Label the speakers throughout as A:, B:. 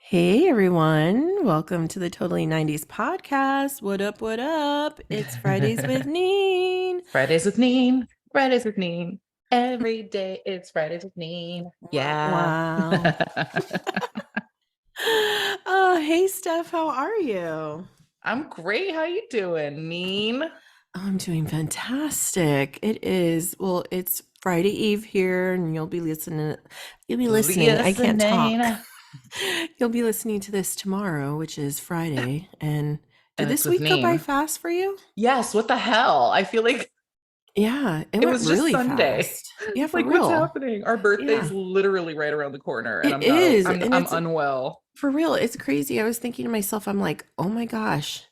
A: Hey everyone, welcome to the Totally 90s podcast. What up, what up? It's Fridays with Neen.
B: Fridays with Neen. Fridays with Neen. Every day it's Fridays with Neen.
A: Wow.
B: Yeah.
A: Wow. Oh, hey Steph, how are you?
B: I'm great. How you doing, Neen?
A: I'm doing fantastic. It's Friday Eve here, and you'll be listening. I can't
B: Listening.
A: talk. You'll be listening to this tomorrow, which is Friday. And did
B: And it's
A: this
B: with
A: week go by
B: Neen.
A: fast for you?
B: Yes, what the hell? I feel like
A: Yeah, it
B: it
A: went
B: was just
A: really
B: Sunday.
A: fast. Yeah, for
B: Like, what's
A: real.
B: happening? Our birthday's
A: Yeah,
B: literally right around the corner, and
A: it is. And
B: I'm
A: it's
B: unwell.
A: for real. It's crazy. I was thinking to myself, I'm like, oh my gosh.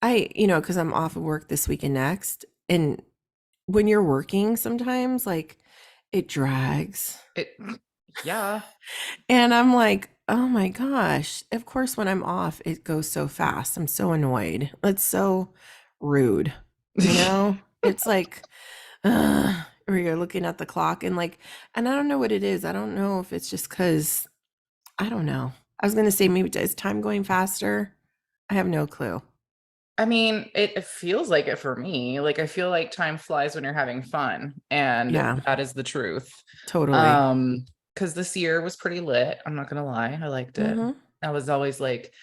A: Because I'm off of work this week and next. And when you're working, sometimes like it drags.
B: It yeah.
A: And I'm like, oh my gosh. Of course, when I'm off, it goes so fast. I'm so annoyed. It's so rude. You know, it's like, or you're looking at the clock and I don't know what it is. I don't know if it's just because I don't know. I was gonna say maybe is time going faster? I have no clue.
B: I mean, it feels like it for me. Like I feel like time flies when you're having fun, and
A: Yeah,
B: that is the truth.
A: totally.
B: Um, because this year was pretty lit. I'm not gonna lie, I liked it.
A: Mm-hmm.
B: I was always like,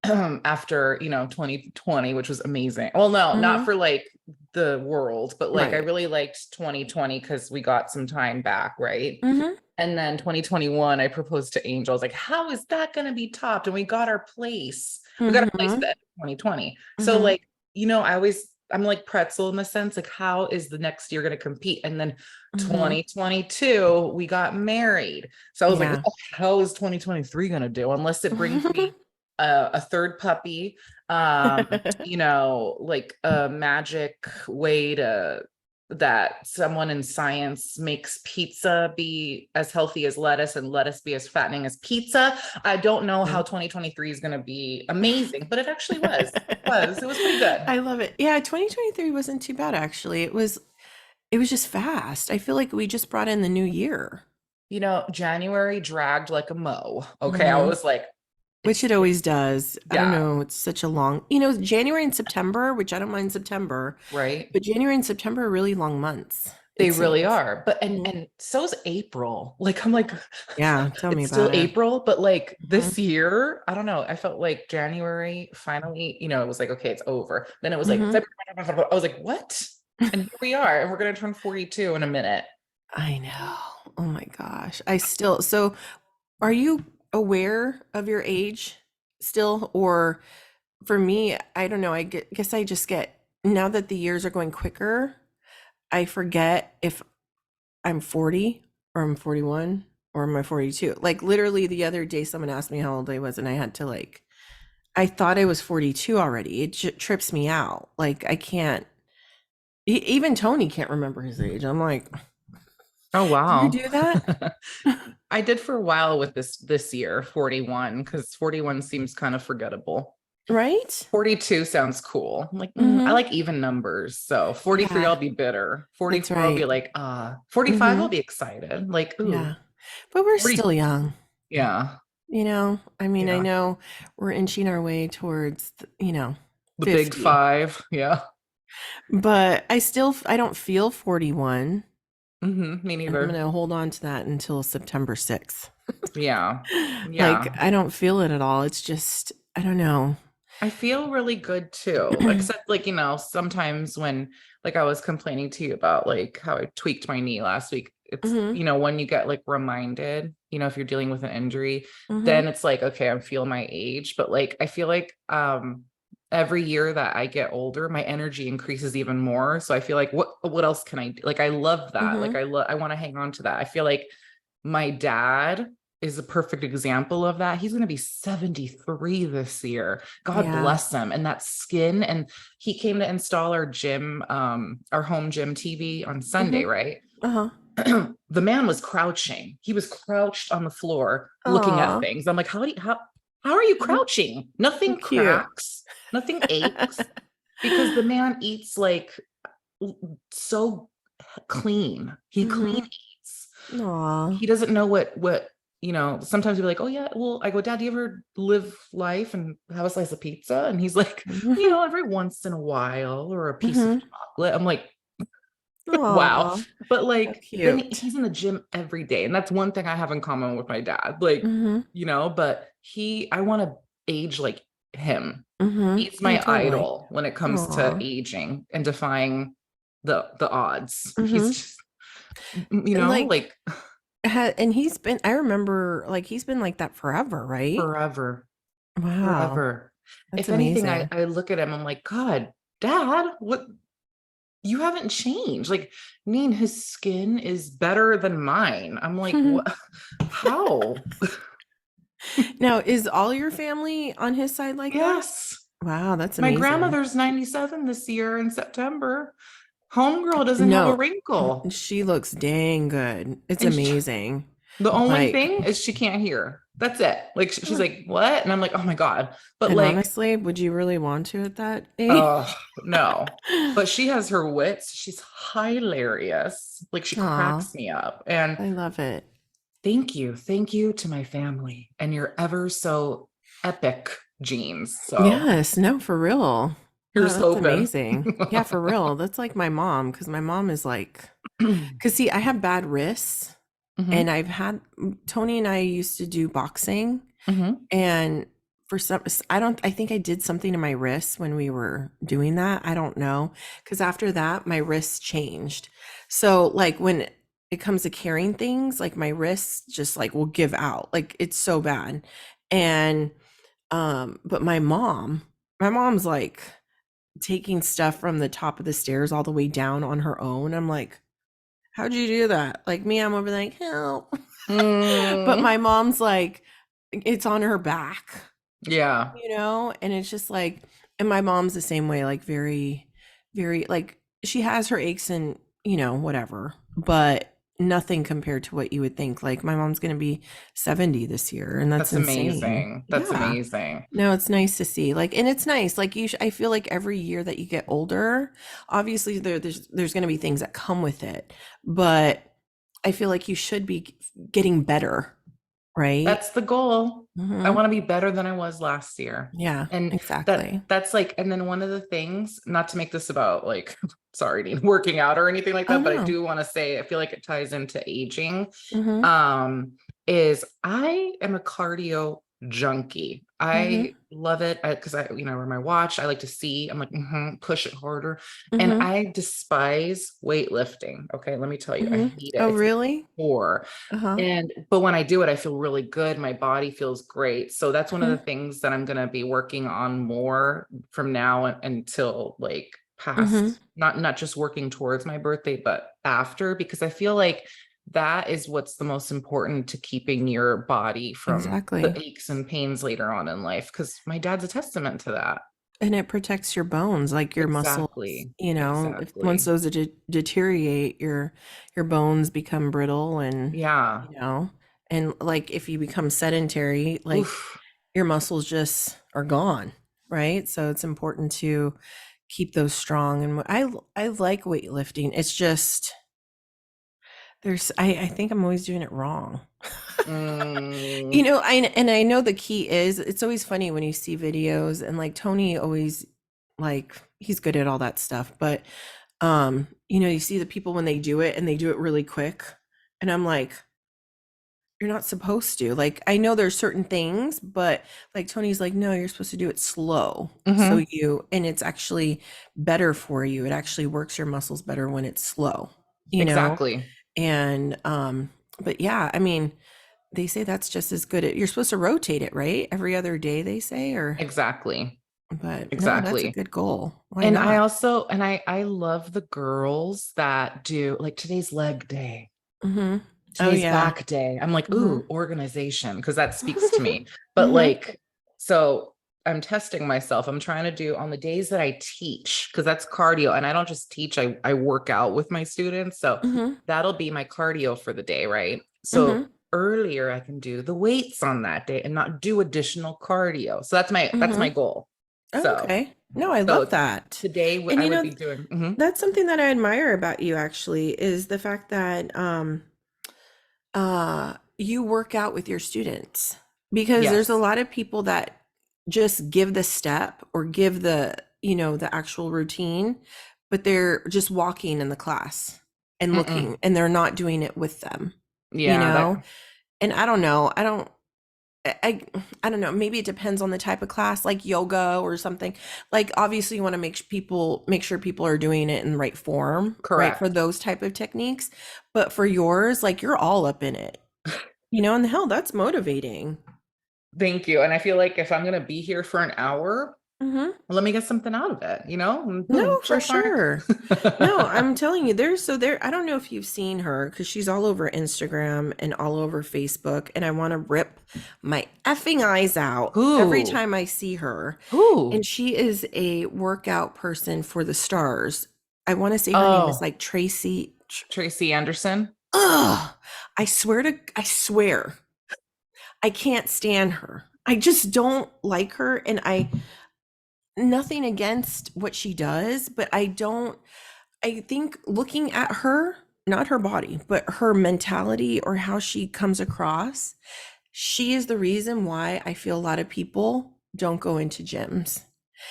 B: after 2020, which was amazing. Well, no, not
A: Mm-hmm.
B: for like the world, but like I
A: Right.
B: really liked 2020 because we got some time back, right?
A: Mm-hmm.
B: And then 2021, I proposed to Angel. I was like, how is that going to be topped? And we got our place. We got our place at
A: Mm-hmm.
B: the end of 2020. So,
A: Mm-hmm.
B: like, I'm like pretzel in the sense, like, how is the next year going to compete? And then
A: Mm-hmm.
B: 2022, we got married. So I was like, what
A: Yeah.
B: the hell is 2023 going to do? Unless it brings me a third puppy, like a magic way to that someone in science makes pizza be as healthy as lettuce and lettuce be as fattening as pizza. I don't know how
A: Yeah.
B: 2023 is going to be amazing, but it actually was pretty good.
A: I love it. Yeah, 2023 wasn't too bad actually. It was just fast. I feel like we just brought in the new year.
B: January dragged like a moe. Okay. I
A: Mm-hmm.
B: was like,
A: Which
B: it's,
A: it always does. I don't
B: yeah,
A: know. It's such a January and September, which I don't mind September,
B: right.
A: but January and September are really long months,
B: They
A: it
B: really
A: seems.
B: are. But
A: Mhm.
B: and so's April. Like I'm like
A: Yeah, tell me
B: it's still
A: about it.
B: April, but like
A: Mhm.
B: this year, I don't know. I felt like January finally, it was like, okay, it's over. Then it was like
A: Mhm.
B: February. I was like, what? And here we are, and we're gonna turn 42 in a minute.
A: I know. Oh my gosh. So are you aware of your age still? Or for me, I don't know. Guess I just get, now that the years are going quicker, I forget if I'm 40 or I'm 41 or am I 42. Like literally the other day, someone asked me how old I was, and I had to I thought I was 42 already. It trips me out. Like I can't, even Tony can't remember his age. I'm like,
B: Oh
A: do you
B: wow.
A: do that?
B: I did for a while with this year, 41, because 41 seems kind of forgettable.
A: Right?
B: 42 sounds cool. I'm like, I
A: Mm-hmm.
B: like even numbers. So 43,
A: Yeah,
B: I'll be bitter.
A: that's
B: 44, I'll be
A: right.
B: like, 45, I'll
A: Mm-hmm.
B: be excited. Like,
A: Yeah.
B: ooh,
A: But we're
B: 40.
A: still young.
B: Yeah.
A: I mean, I
B: Yeah.
A: know we're inching our way towards,
B: The big
A: 50,
B: five. Yeah.
A: but I don't feel 41.
B: Me
A: And I'm
B: neither.
A: going to hold on to that until September 6th.
B: Yeah.
A: Like,
B: Yeah.
A: I don't feel it at all. It's just, I don't know.
B: I feel really good too. Except like, sometimes when like I was complaining to you about like how I tweaked my knee last week, it's,
A: Hmm.
B: when you get like reminded, if you're dealing with an injury,
A: Hmm.
B: then it's like, okay, I'm feeling my age. But like I feel like every year that I get older, my energy increases even more. So I feel like what else can I do? Like I love that. Like
A: Hmm.
B: I want to hang on to that. I feel like my dad is a perfect example of that. He's going to be 73 this year. God
A: Yeah.
B: bless him. And that skin. And he came to install our gym, our home gym TV on
A: Hmm.
B: Sunday, right?
A: Uh-huh.
B: The man was crouching. He was crouched on the floor looking at
A: Aw.
B: things. I'm like, how are you crouching?
A: So
B: Nothing
A: cute.
B: cracks, nothing aches, because the man eats like so clean. He clean
A: Hmm.
B: eats.
A: Aw.
B: He doesn't know what sometimes he'll be like, oh yeah, well, I go, Dad, do you ever live life and have a slice of pizza? And he's like, every once in a while, or a piece of
A: Mm-hmm.
B: chocolate. I'm like, wow.
A: Aw,
B: But
A: how
B: like, then
A: cute.
B: he's in the gym every day. And that's one thing I have in common with my dad. Like,
A: Mm-hmm.
B: but I want to age like him.
A: Mm-hmm.
B: He's
A: Oh,
B: my
A: totally.
B: idol when it comes to
A: Aw.
B: aging and defying the odds. He's
A: Mm-hmm.
B: just,
A: And like,
B: like
A: and I remember like he's been like that forever, right?
B: forever,
A: Wow.
B: forever.
A: That's
B: If anything,
A: amazing.
B: I look at him, I'm like, God, Dad, what, you haven't changed. Like, Neen, his skin is better than mine. I'm like, what? How?
A: Now, is all your family on his side like that?
B: Yes.
A: Wow, that's
B: My
A: amazing.
B: grandmother's 97 this year in September. Homegirl doesn't have a
A: No,
B: wrinkle.
A: she looks dang good. It's
B: And
A: amazing.
B: the only
A: Like,
B: thing is she can't hear. That's it. Like she's like, what? And I'm like, oh my God. But
A: and
B: like,
A: honestly, would you really want to at that age?
B: oh no. But she has her wits. She's hilarious. Like she
A: Aw,
B: cracks me up. And
A: I love it.
B: thank you. Thank you to my family and your ever so epic genes. So
A: Yes, no, for real.
B: here's
A: That's
B: hoping.
A: amazing. Yeah, for real. That's like my mom, because my mom is like, because see, I have bad wrists, and
B: Hmm.
A: Tony and I used to do boxing,
B: Hmm.
A: and I think I did something to my wrists when we were doing that. I don't know. Because after that, my wrists changed. So, like, when it comes to carrying things, like my wrists just like will give out. Like, it's so bad. And, but my mom's like taking stuff from the top of the stairs all the way down on her own. I'm like, how'd you do that? Like me, I'm over like, help. But
B: Mm,
A: my mom's like, it's on her back,
B: yeah,
A: and it's just like, and my mom's the same way, like very, very, like she has her aches and, whatever, but nothing compared to what you would think. Like my mom's going to be 70 this year, and that's
B: that's
A: insane.
B: amazing. That's
A: Yeah.
B: amazing.
A: No, it's nice to see. Like, and it's nice. Like I feel like every year that you get older, obviously there's going to be things that come with it, but I feel like you should be getting better, right?
B: That's the goal. I
A: Hmm.
B: want to be better than I was last year.
A: Yeah,
B: And
A: exactly.
B: that's like, and then one of the things, not to make this about like, sorry, Dean, working out or anything like
A: Oh
B: that, but I
A: no.
B: do want to say, I feel like it ties into aging.
A: Hmm.
B: Um, is I am a cardio junkie. I
A: Hmm.
B: love it because I wear my watch. I like to see. I'm like, push it harder. And
A: Hmm.
B: I despise weightlifting. Okay, let me tell you, I
A: Hmm.
B: hate it.
A: Oh
B: It's
A: really?
B: core.
A: Uh-huh.
B: But when I do it, I feel really good. My body feels great. So that's one of the
A: Hmm.
B: things that I'm going to be working on more from now until like
A: Hmm.
B: past, not just working towards my birthday, but after, because I feel like that is what's the most important to keeping your body from the
A: Exactly.
B: aches and pains later on in life. Because my dad's a testament to that.
A: And it protects your bones, like your muscles,
B: Exactly.
A: if once
B: Exactly.
A: those deteriorate, your bones become brittle, and
B: Yeah.
A: you know, and like if you become sedentary, like
B: Oof.
A: your muscles just are gone, right? So it's important to keep those strong. And I like weightlifting. It's just I think I'm always doing it wrong.
B: Mm,
A: I know the key is, it's always funny when you see videos, and like Tony always, like he's good at all that stuff, but you see the people when they do it and they do it really quick, and I'm like, you're not supposed to. Like I know there's certain things, but like Tony's like, no, you're supposed to do it slow. So
B: mhm.
A: and it's actually better for you. It actually works your muscles better when it's slow, you know?
B: Exactly.
A: And but yeah, I mean, they say that's just as good. You're supposed to rotate it, right? Every other day, they say, or,
B: Exactly.
A: but no, that's a
B: Exactly.
A: good goal. Why
B: And I
A: not?
B: also, and I love the girls that do like today's leg day,
A: Hmm. Oh
B: today's
A: yeah.
B: back day. I'm like,
A: Hmm.
B: ooh, organization, because that speaks to me. But
A: Hmm.
B: like, so I'm testing myself. I'm trying to do on the days that I teach, because that's cardio. And I don't just teach, I work out with my students. So
A: Hmm.
B: that'll be my cardio for the day, right? So
A: Hmm.
B: earlier I can do the weights on that day and not do additional cardio. So that's my
A: Hmm.
B: goal. So
A: Okay. No, I love
B: so
A: that.
B: today
A: And
B: I would be doing, mhm.
A: that's something that I admire about you actually, is the fact that you work out with your students, because there's a
B: Yes.
A: lot of people that just give the step or give the, the actual routine, but they're just walking in the class and
B: Mm-mm.
A: looking, and they're not doing it with them, you
B: Yeah,
A: know?
B: that
A: And I don't know. I I don't know. Maybe it depends on the type of class, like yoga or something. Like obviously you want to make sure people are doing it in the right form, right? For
B: correct.
A: those type of techniques. But for yours, like you're all up in it. And the hell, that's motivating.
B: Thank you. And I feel like if I'm gonna be here for an hour,
A: Hmm.
B: let me get something out of it, you know? And
A: No,
B: boom,
A: for
B: check mark.
A: sure. No, I'm telling you, I don't know if you've seen her because she's all over Instagram and all over Facebook, and I want to rip my effing eyes out every
B: Who?
A: time I see her. And
B: Who?
A: she is a workout person for the stars. I want to say her name is
B: Oh,
A: like Tracy.
B: Tracy Anderson.
A: Ugh, I swear, I can't stand her. I just don't like her, and nothing against what she does, but I think looking at her, not her body, but her mentality or how she comes across, she is the reason why I feel a lot of people don't go into gyms.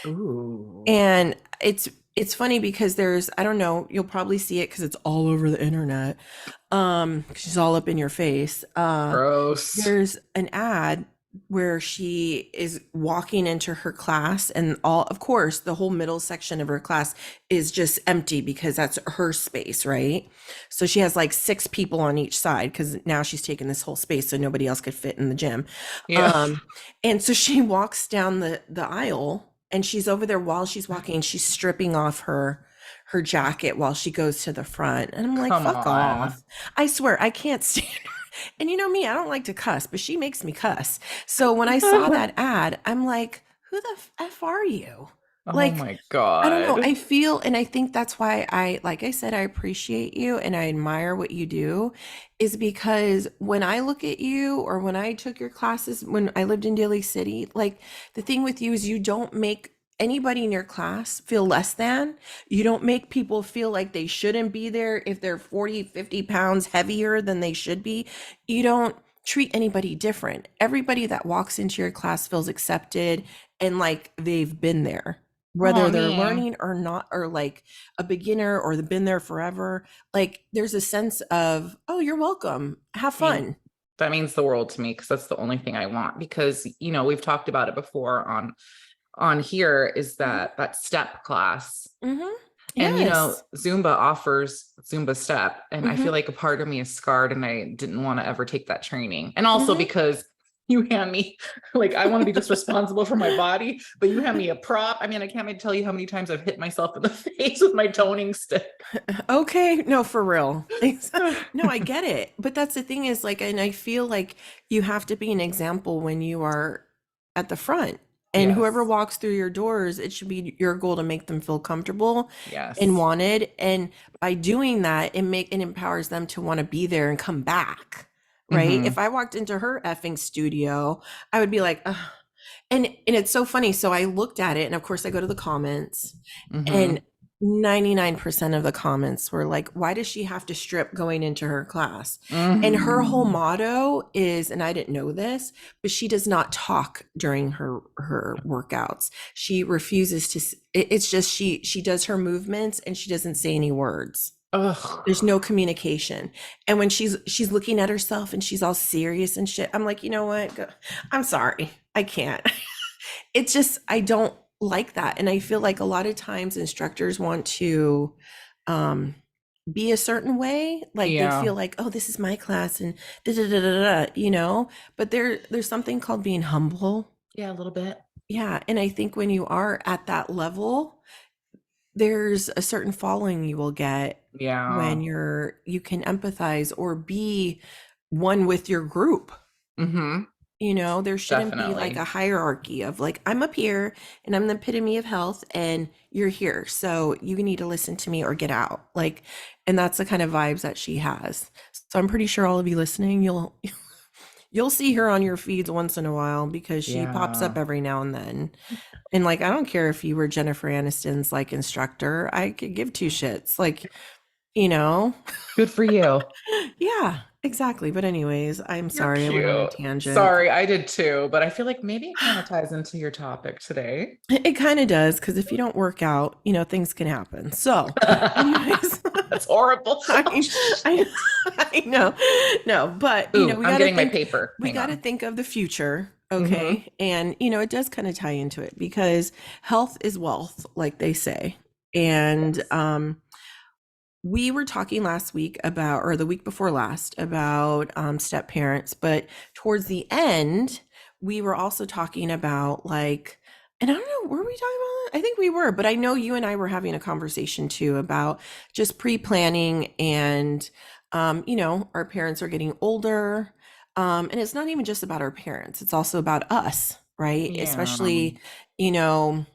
B: Ooh,
A: And it's funny because I don't know, you'll probably see it because it's all over the internet. She's all up in your face.
B: gross.
A: There's an ad where she is walking into her class, and all, of course, the whole middle section of her class is just empty because that's her space, right? So she has like six people on each side because now she's taken this whole space so nobody else could fit in the gym.
B: Yeah.
A: Um, and so she walks down the aisle, and she's over there while she's walking, she's stripping off her jacket while she goes to the front. And I'm like,
B: Come
A: fuck
B: on.
A: off. I swear, I can't stand her. And you know me, I don't like to cuss, but she makes me cuss. So when I saw that ad, I'm like, who the F are you?
B: Oh
A: Like,
B: my
A: I don't know.
B: God.
A: I feel, and I think that's why like I said, I appreciate you and I admire what you do, is because when I look at you or when I took your classes when I lived in Daly City, like the thing with you is you don't make anybody in your class feel less than. You don't make people feel like they shouldn't be there if they're 40, 50 pounds heavier than they should be. You don't treat anybody different. Everybody that walks into your class feels accepted and like they've been there,
B: Oh,
A: whether they're
B: me.
A: learning or not, or like a beginner or they've been there forever. Like there's a sense of, oh, you're welcome, have
B: I mean,
A: fun.
B: that means the world to me because that's the only thing I want. Because, we've talked about it before on here is
A: Hmm.
B: that step class.
A: Hmm.
B: And
A: Yes.
B: Zumba offers Zumba step. And I feel
A: Hmm.
B: like a part of me is scarred and I didn't want to ever take that training. And also
A: Hmm.
B: because you hand me like I want to be just responsible for my body, but you hand me a prop. I mean, I can't even tell you how many times I've hit myself in the face with my toning stick.
A: Okay, no, for real. No, I get it. But that's the thing is like, and I feel like you have to be an example when you are at the front. And whoever
B: Yes.
A: walks through your doors, it should be your goal to make them feel comfortable and
B: Yes.
A: wanted. And by doing that, it empowers them to want to be there and come back. Right? If
B: Mm-hmm.
A: I walked into her effing studio, I would be like, ugh. And it's so funny. So I looked at it, and of course I go to the comments, and
B: Mm-hmm.
A: 99% of the comments were like, why does she have to strip going into her class? And her whole
B: Mm-hmm.
A: motto is, and I didn't know this, but she does not talk during her workouts. She refuses to it's just she does her movements and she doesn't say any words. There's
B: Ugh.
A: no communication. And when she's looking at herself and she's all serious and shit, I'm like, you know what? I'm sorry. I can't. It's just I don't like that. And I feel like a lot of times instructors want to um be a certain way. Like they
B: Yeah.
A: feel like, oh, this is my class and da da da da da, you know? But there's something called being humble.
B: Yeah, a little bit.
A: Yeah. And I think when you are at that level, there's a certain following you will get
B: Yeah.
A: when you can empathize or be one with your group.
B: Mm-hmm.
A: There shouldn't be like a
B: Definitely.
A: hierarchy of like, I'm up here and I'm the epitome of health and you're here. So you need to listen to me or get out. Like, and that's the kind of vibes that she has. So I'm pretty sure all of you listening, you'll see her on your feeds once in a while because she pops up
B: Yeah.
A: every now and then. And like, I don't care if you were Jennifer Aniston's like instructor, I could give two shits. Like, you know,
B: Good for you.
A: yeah. exactly. But anyways, I'm
B: You're
A: sorry I went on a
B: cute.
A: tangent.
B: Sorry, I did too, but I feel like maybe it kind of ties into your topic today.
A: It kind of does because if you don't work out, things can happen. So, anyways,
B: That's horrible. Oh,
A: I, I,
B: shit.
A: I know, no, but
B: Ooh,
A: we
B: I'm
A: got to
B: getting my
A: think,
B: paper.
A: we
B: Hang
A: got to
B: on.
A: think of the future,
B: Hmm.
A: okay? And it does kind of tie into it because health is wealth, like they say, and
B: Yes.
A: we were talking last week about, or the week before last, about step parents, but towards the end, we were also talking about like, and I don't know, were we talking about that? I think we were, but I know you and I were having a conversation too about just pre planning and, our parents are getting older. And it's not even just about our parents, it's also about us, right?
B: Yeah.
A: Especially, you know,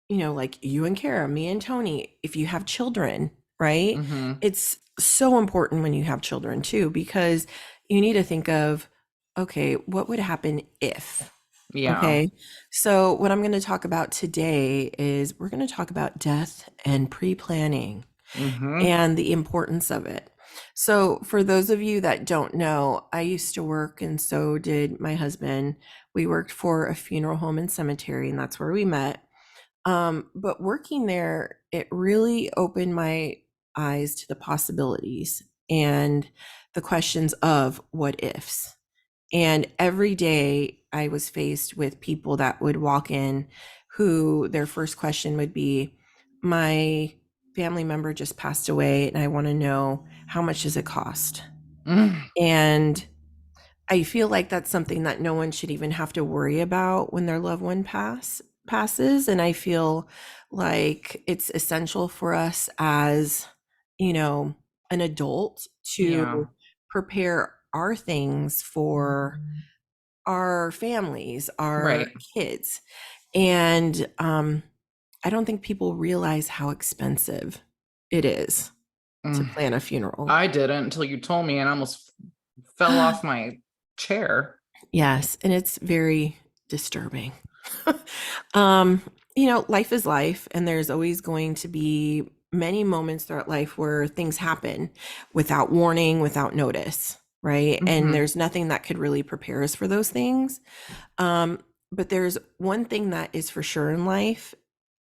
A: like you and Kara, me and Tony, if you have children, right?
B: Hmm.
A: It's so important when you have children too, because you need to think of, okay, what would happen if?
B: Yeah.
A: Okay. So, what I'm going to talk about today is we're going to talk about death and pre planning
B: Hmm.
A: and the importance of it. So, for those of you that don't know, I used to work, and so did my husband. We worked for a funeral home and cemetery, and that's where we met. But working there, it really opened my eyes to the possibilities and the questions of what ifs. And every day I was faced with people that would walk in who their first question would be, my family member just passed away and I want to know how much does it cost?
B: Mm.
A: And I feel like that's something that no one should even have to worry about when their loved one passes. And I feel like it's essential for us as, you know, an adult
B: Yeah.
A: to prepare our things for our families, our
B: Right.
A: kids. And I don't think people realize how expensive it is to
B: Mm.
A: plan a funeral.
B: I didn't until you told me and I almost fell off my chair.
A: Yes, and it's very disturbing. um, life is life, and there's always going to be many moments throughout life where things happen without warning, without notice, right? And
B: Hmm.
A: there's nothing that could really prepare us for those things. But there's one thing that is for sure in life,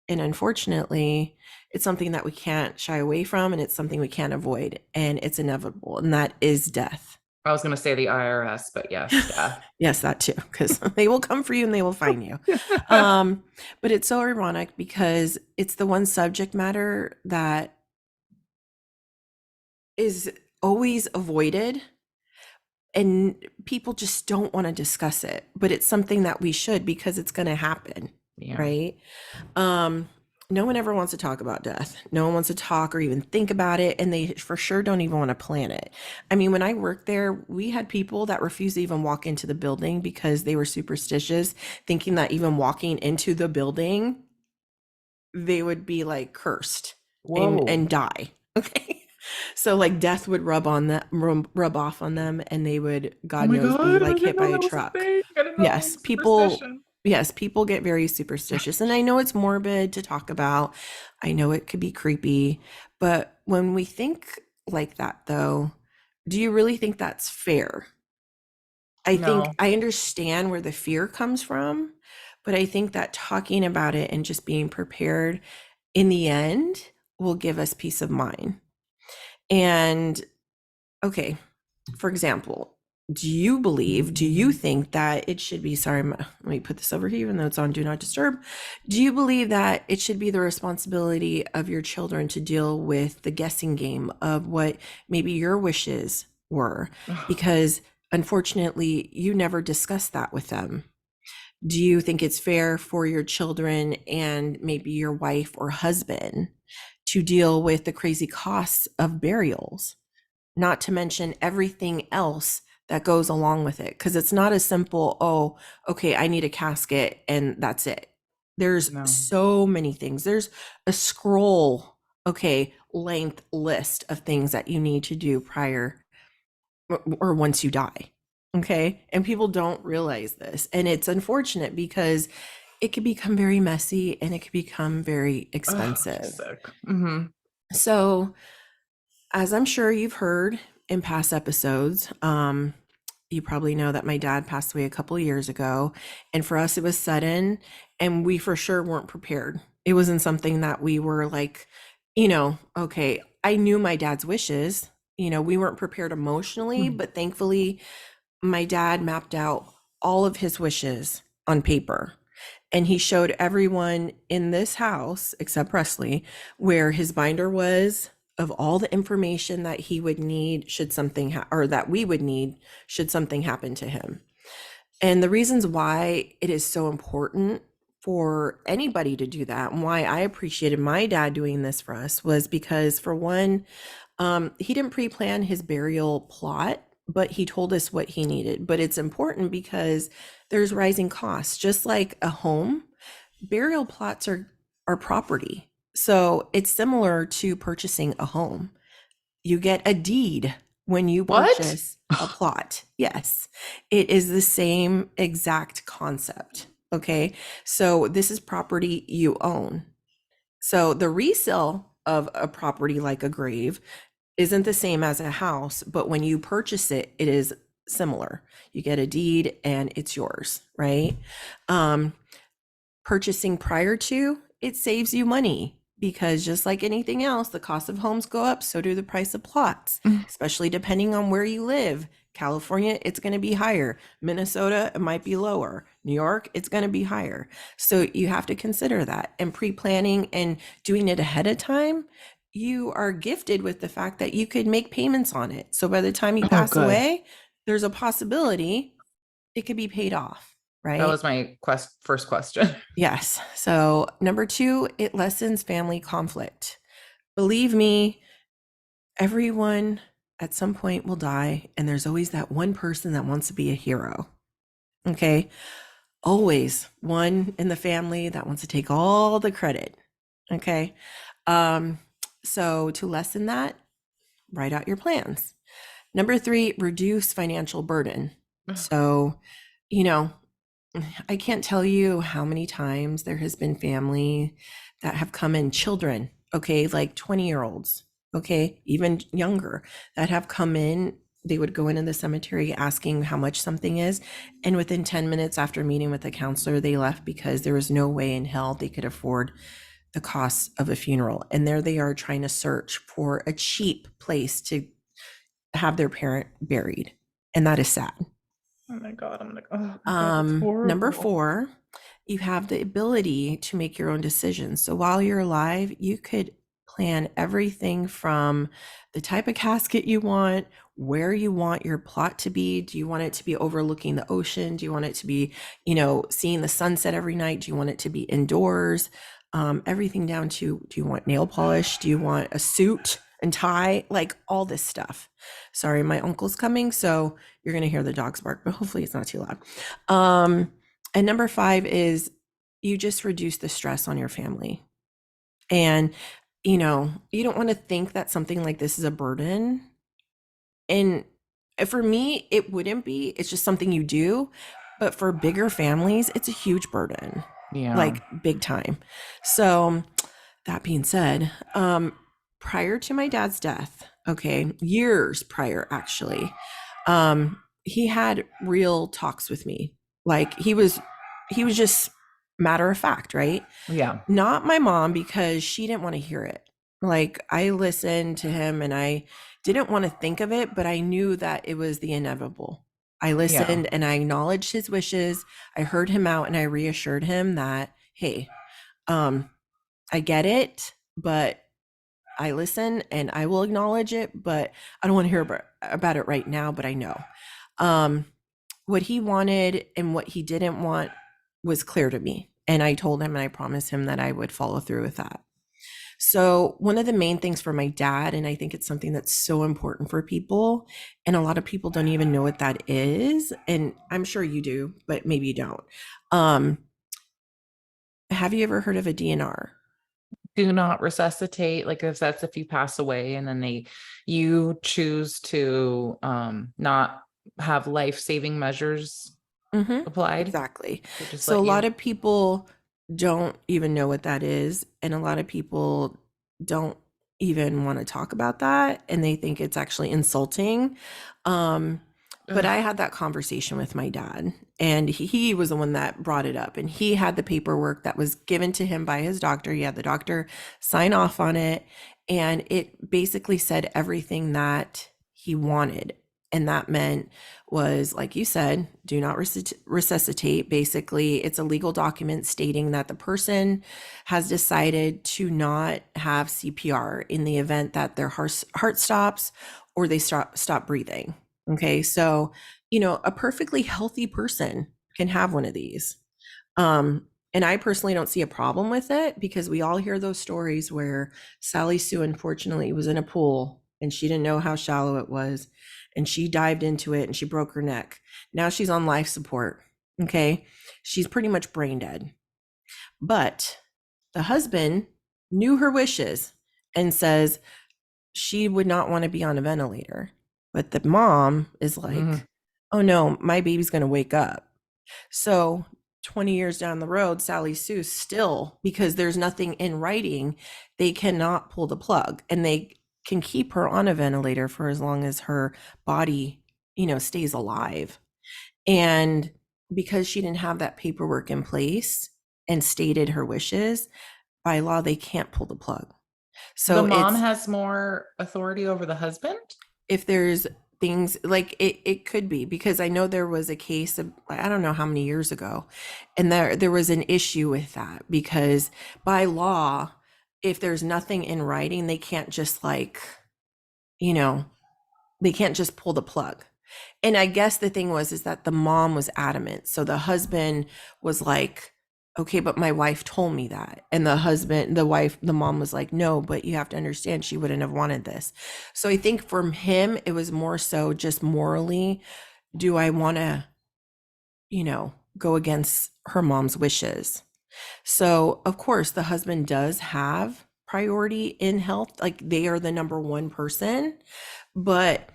A: and unfortunately, it's something that we can't shy away from, and it's something we can't avoid, and it's inevitable, and that is death.
B: I was going to say the IRS, but yes, death.
A: Yes, that too, because they will come for you and they will find you. Um, but it's so ironic because it's the one subject matter that is always avoided and people just don't want to discuss it. But it's something that we should because it's going to happen,
B: Yeah.
A: right? Um, no one ever wants to talk about death. No one wants to talk or even think about it. And they for sure don't even want to plan it. I mean, when I worked there, we had people that refused to even walk into the building because they were superstitious, thinking that even walking into the building, they would be like cursed
B: Whoa.
A: and die. Okay. So like death would rub off on them and they would,
B: Oh
A: God
B: my
A: knows, be
B: God. I
A: like
B: didn't
A: hit by
B: know
A: a
B: that was a
A: truck.
B: thing. I didn't know
A: Yes, people
B: superstition.
A: yes, people get very superstitious. And I know it's morbid to talk about. I know it could be creepy, but when we think like that though, do you really think that's fair? I think
B: No.
A: I understand where the fear comes from, but I think that talking about it and just being prepared in the end will give us peace of mind. And okay, for example, do you think that it should be, sorry, let me put this over here, even though it's on Do Not Disturb. Do you believe that it should be the responsibility of your children to deal with the guessing game of what maybe your wishes were? Because unfortunately, you never discussed that with them. Do you think it's fair for your children and maybe your wife or husband to deal with the crazy costs of burials? Not to mention everything else that goes along with it. Because it's not as simple, oh, okay, I need a casket and that's it. There's
B: No.
A: so many things. There's a scroll, okay, length list of things that you need to do prior or once you die. Okay. And people don't realize this. And it's unfortunate because it could become very messy and it could become very
B: Oh, just
A: expensive.
B: sick. Hmm.
A: So, as I'm sure you've heard, in past episodes, you probably know that my dad passed away a couple of years ago. And for us, it was sudden, and we for sure weren't prepared. It wasn't something that we were like, okay, I knew my dad's wishes. We weren't prepared emotionally,
B: Mhm.
A: but thankfully, my dad mapped out all of his wishes on paper. And he showed everyone in this house, except Presley, where his binder was of all the information that he would need should something or that we would need should something happen to him. And the reasons why it is so important for anybody to do that, and why I appreciated my dad doing this for us, was because, for one, he didn't pre-plan his burial plot, but he told us what he needed. But it's important because there's rising costs. Just like a home, burial plots are property. So it's similar to purchasing a home. You get a deed when you
B: What?
A: purchase a plot. Yes, it is the same exact concept. Okay. So this is property you own. So the resale of a property like a grave isn't the same as a house, but when you purchase it, it is similar. You get a deed and it's yours, right? Um, Purchasing prior to, it saves you money because, just like anything else, the cost of homes go up, so do the price of plots, especially depending on where you live. California, it's going to be higher. Minnesota, it might be lower. New York, it's going to be higher. So you have to consider that. And pre-planning and doing it ahead of time, you are gifted with the fact that you could make payments on it. So by the time you
B: Oh,
A: pass
B: good.
A: away, there's a possibility it could be paid off,
B: That
A: right?
B: was my first question.
A: Yes. So, number two, it lessens family conflict. Believe me, everyone at some point will die, and there's always that one person that wants to be a hero. Okay. Always one in the family that wants to take all the credit. Okay. Um, so, to lessen that, write out your plans. Number three, reduce financial burden. So, you know, I can't tell you how many times there has been family that have come in, children, okay, like 20-year-olds, okay, even younger, that have come in. They would go into the cemetery asking how much something is. And within 10 minutes after meeting with the counselor, they left because there was no way in hell they could afford the cost of a funeral. And there they are trying to search for a cheap place to have their parent buried. And that is sad.
B: Oh my God, oh my God, that's
A: Number
B: horrible.
A: four, you have the ability to make your own decisions. So while you're alive, you could plan everything from the type of casket you want, where you want your plot to be. Do you want it to be overlooking the ocean? Do you want it to be, seeing the sunset every night? Do you want it to be indoors? Everything down to, do you want nail polish? Do you want a suit and tie? Like all this stuff. Sorry, my uncle's coming, so you're going to hear the dogs bark, but hopefully it's not too loud. And number five is you just reduce the stress on your family. And, you don't want to think that something like this is a burden. And for me, it wouldn't be. It's just something you do. But for bigger families, it's a huge burden,
B: Yeah.
A: like big time. So, that being said, prior to my dad's death, okay, years prior actually, he had real talks with me. Like he was just matter of fact, right?
B: Yeah.
A: Not my mom, because she didn't want to hear it. Like, I listened to him and I didn't want to think of it, but I knew that it was the inevitable. I
B: Yeah.
A: listened and I acknowledged his wishes. I heard him out and I reassured him that, hey, um, I get it, but I listen and I will acknowledge it, but I don't want to hear about it right now, but I know. Um, what he wanted and what he didn't want was clear to me. And I told him and I promised him that I would follow through with that. So, one of the main things for my dad, and I think it's something that's so important for people, and a lot of people don't even know what that is. And I'm sure you do, but maybe you don't. Um, have you ever heard of a DNR?
B: Do not resuscitate. Like if you pass away and then you choose to not have life-saving measures applied.
A: Exactly.
B: They just
A: So, a
B: let
A: lot
B: you.
A: of people don't even know what that is. And a lot of people don't even want to talk about that, and they think it's actually insulting. Um, but I
B: Ugh.
A: had that conversation with my dad, and he was the one that brought it up, and he had the paperwork that was given to him by his doctor. He had the doctor sign off on it, and it basically said everything that he wanted. And that meant was, like you said, do not resuscitate. Basically, it's a legal document stating that the person has decided to not have CPR in the event that their heart stops or they stop breathing. Okay, so a perfectly healthy person can have one of these. And I personally don't see a problem with it, because we all hear those stories where Sally Sue, unfortunately, was in a pool and she didn't know how shallow it was, and she dived into it and she broke her neck. Now she's on life support. Okay, she's pretty much brain dead. But the husband knew her wishes and says she would not want to be on a ventilator. But the mom is
B: Mhm.
A: like, oh no, my baby's going to wake up. So 20 years down the road, Sally Sue still, because there's nothing in writing, they cannot pull the plug, and they can keep her on a ventilator for as long as her body, stays alive. And because she didn't have that paperwork in place and stated her wishes, by law, they can't pull the plug.
B: The
A: So
B: mom
A: it's,
B: has more authority over the husband?
A: if there's things like it could be, because I know there was a case of, I don't know how many years ago, and there was an issue with that, because by law, if there's nothing in writing, they can't just you know, they can't just pull the plug. And I guess the thing was is that the mom was adamant. So the husband was like, okay, but my wife told me that. And the mom was like, no, but you have to understand she wouldn't have wanted this. So I think from him, it was more so just morally, do I want to, go against her mom's wishes? So of course the husband does have priority in health. Like, they are the number one person, but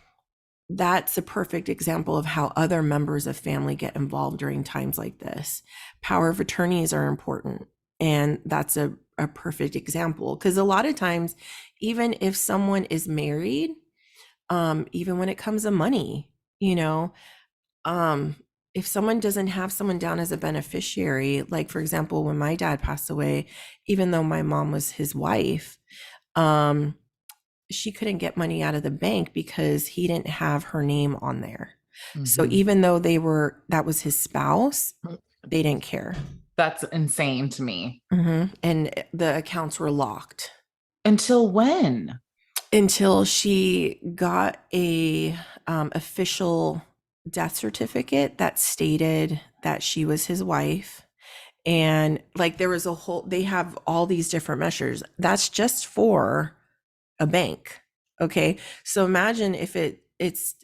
A: that's a perfect example of how other members of family get involved during times like this. Power of attorneys are important. And that's a perfect example, because a lot of times, even if someone is married, even when it comes to money, you know, um, if someone doesn't have someone down as a beneficiary, like for example, when my dad passed away, even though my mom was his wife, um, she couldn't get money out of the bank because he didn't have her name on there. So
B: Mhm.
A: even though that was his spouse, they didn't care.
B: That's insane to me.
A: And the accounts were locked
B: Until when?
A: until she got a official death certificate that stated that she was his wife. And like, there was they have all these different measures. That's just for a bank. Okay. So imagine if it's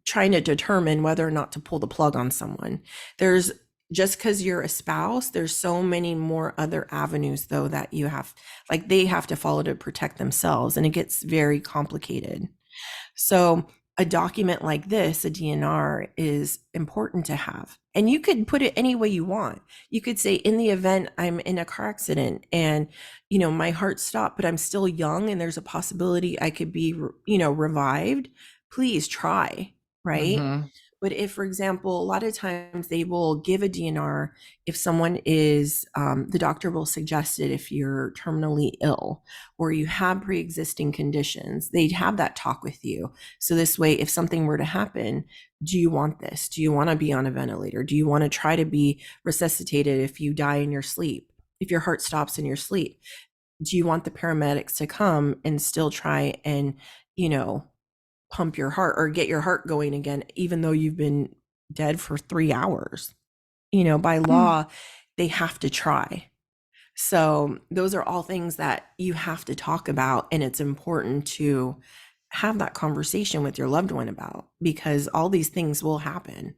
A: trying to determine whether or not to pull the plug on someone. There's, just because you're a spouse, there's so many more other avenues though that you have, like, they have to follow to protect themselves, and it gets very complicated. So a document like this, a DNR, is important to have. And you could put it any way you want. You could say, in the event I'm in a car accident and, my heart stopped, but I'm still young and there's a possibility I could be, revived, please try, right?
B: Mhm.
A: But if, for example, a lot of times they will give a DNR if someone is, the doctor will suggest it if you're terminally ill or you have pre existing conditions, they'd have that talk with you. So this way, if something were to happen, do you want this? Do you want to be on a ventilator? Do you want to try to be resuscitated if you die in your sleep? If your heart stops in your sleep? Do you want the paramedics to come and still try and, you know, pump your heart or get your heart going again, even though you've been dead for 3 hours? By
B: Mm.
A: law, they have to try. So those are all things that you have to talk about. And it's important to have that conversation with your loved one about, because all these things will happen.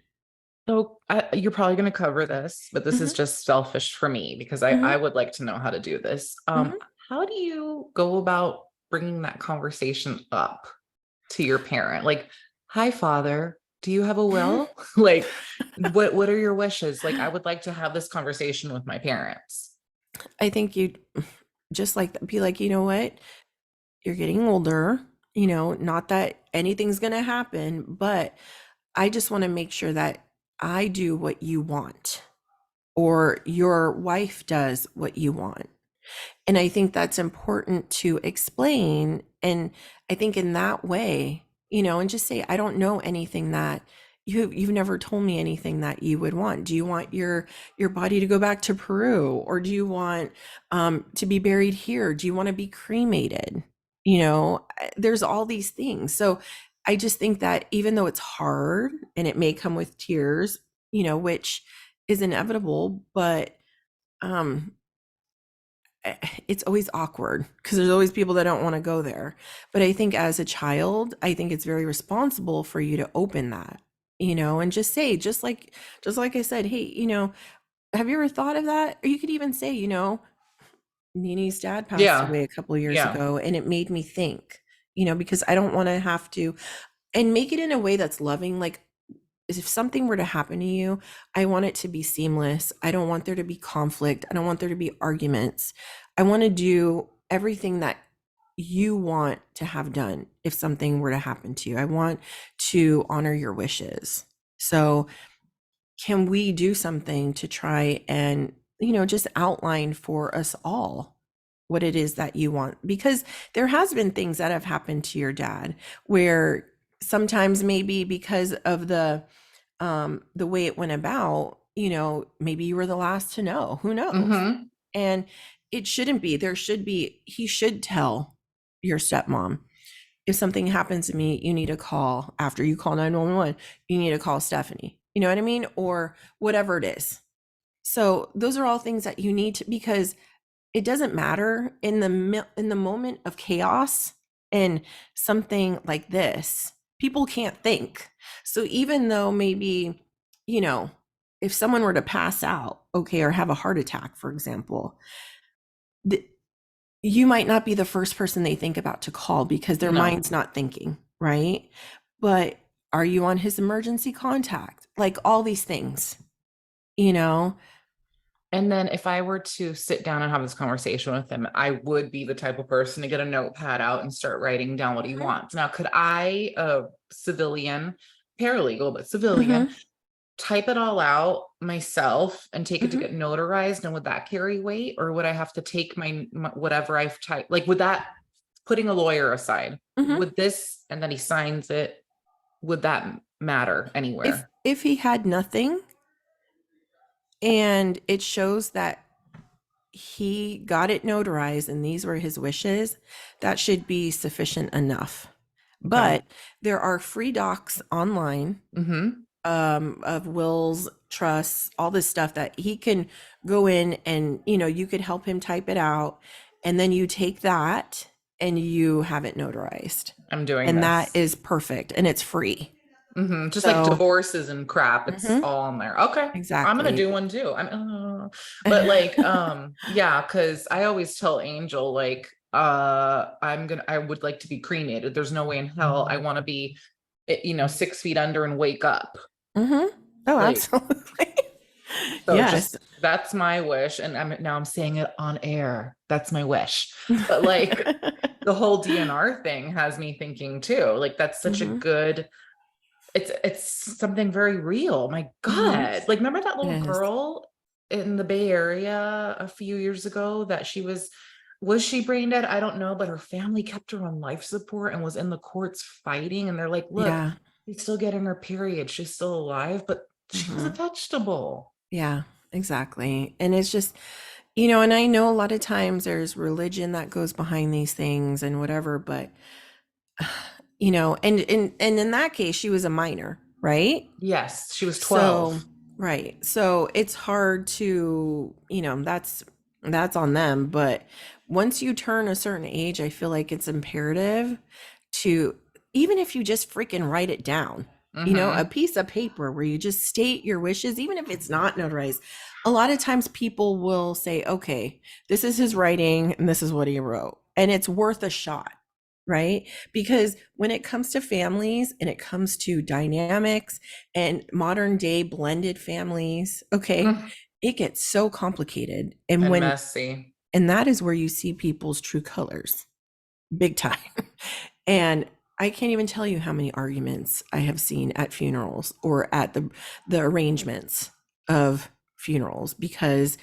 B: So you're probably going to cover this, but this is
A: Hmm.
B: just selfish for me because I
A: Hmm.
B: would like to know how to do this.
A: Hmm.
B: How do you go about bringing that conversation up to your parent? Like, hi, father, do you have a will? Like, what are your wishes? Like, I would like to have this conversation with my parents.
A: I think you just like be like, you know what? you're getting older, not that anything's going to happen, but I just want to make sure that I do what you want or your wife does what you want. And I think that's important to explain. And I think in that way, and just say, I don't know anything that you've never told me anything that you would want. Do you want your body to go back to Peru, or do you want to be buried here? Do you want to be cremated? There's all these things. So I just think that even though it's hard and it may come with tears, which is inevitable, but um it's always awkward because there's always people that don't want to go there. But I think as a child, I think it's very responsible for you to open that, and just say, just like I said, hey, have you ever thought of that? Or you could even say, Nini's dad passed
B: Yeah.
A: away a couple of years
B: Yeah.
A: ago, and it made me think, because I don't want to have to, and make it in a way that's loving. Like, if something were to happen to you, I want it to be seamless. I don't want there to be conflict. I don't want there to be arguments. I want to do everything that you want to have done if something were to happen to you. I want to honor your wishes. So, can we do something to try and, just outline for us all what it is that you want? Because there has been things that have happened to your dad where sometimes maybe because of the way it went about, maybe you were the last to know. Who knows?
B: Mm-hmm.
A: And it shouldn't be. He should tell your stepmom, if something happens to me, you need to call, after you call 911, you need to call Stephanie. You know what I mean? Or whatever it is. So those are all things that you need to, because it doesn't matter in the moment of chaos and something like this, people can't think. So even though maybe, you know if someone were to pass out, okay, or have a heart attack, for example, th- you might not be the first person they think about to call because their
B: No.
A: mind's not thinking, right? But are you on his emergency contact? Like all these things, you know
B: And then if I were to sit down and have this conversation with him, I would be the type of person to get a notepad out and start writing down what he
A: Mhm.
B: wants. Now, could I, a civilian, paralegal, but civilian,
A: Mhm.
B: type it all out myself and take it to
A: Mhm.
B: get notarized? And would that carry weight? Or would I have to take my whatever I've typed? Like, would that, putting a lawyer aside,
A: Mhm.
B: would this, and then he signs it, would that matter
A: if
B: anywhere?
A: if he had nothing and it shows that he got it notarized and these were his wishes, that should be sufficient enough.
B: Okay.
A: But there are free docs online,
B: Mm-hmm.
A: of wills, trusts, all this stuff that he can go in and, you could help him type it out. And then you take that and you have it notarized.
B: I'm doing
A: And that
B: this.
A: is perfect and it's free.
B: Just like
A: So,
B: divorces and crap, it's
A: mhm,
B: all on there. Okay. I'm gonna
A: exactly.
B: do one too. But like, yeah, because I always tell Angel, like, I would like to be cremated. There's no way in hell I want to be, 6 feet under and wake up.
A: Hmm. Oh,
B: Like,
A: absolutely.
B: so
A: Yes.
B: just that's my wish. And I'm saying it on air. That's my wish. But like the whole DNR thing has me thinking too. Like, that's such a
A: Hmm.
B: good, it's something very real. My
A: Hmm.
B: God. Like, remember that
A: It
B: little
A: is.
B: girl in the Bay Area a few years ago that was she brain dead? I don't know, but her family kept her on life support and was in the courts fighting. And they're like, look,
A: Yeah.
B: she's still getting her period. She's still alive, but she was a
A: Hmm.
B: vegetable.
A: Yeah, exactly. And it's just, and I know a lot of times there's religion that goes behind these things and whatever, but and in that case, she was a minor, right?
B: Yes, she was
A: So,
B: 12.
A: right. So it's hard to, that's on them. But once you turn a certain age, I feel like it's imperative to, even if you just freaking write it down, a
B: Mm-hmm.
A: piece of paper where you just state your wishes, even if it's not notarized. A lot of times people will say, okay, this is his writing and this is what he wrote. And it's worth a shot, right? Because when it comes to families and it comes to dynamics and modern day blended families, okay, it gets so complicated. And
B: And
A: when
B: messy.
A: and that is where you see people's true colors, big time. And I can't even tell you how many arguments I have seen at funerals or at the arrangements of funerals because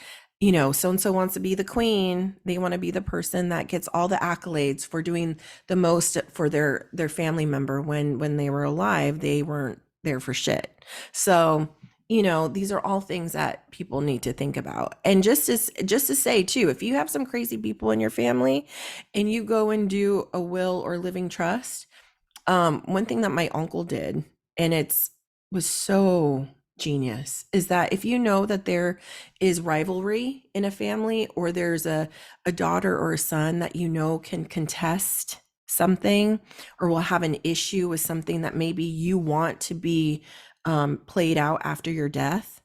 A: so and so wants to be the queen. They want to be the person that gets all the accolades for doing the most for their family member when they were alive, they weren't there for shit. So, these are all things that people need to think about. And just to say too, if you have some crazy people in your family and you go and do a will or living trust, one thing that my uncle did, and it's was so genius, is that if you know that there is rivalry in a family or there's a daughter or a son that can contest something or will have an issue with something that maybe you want to be played out after your death,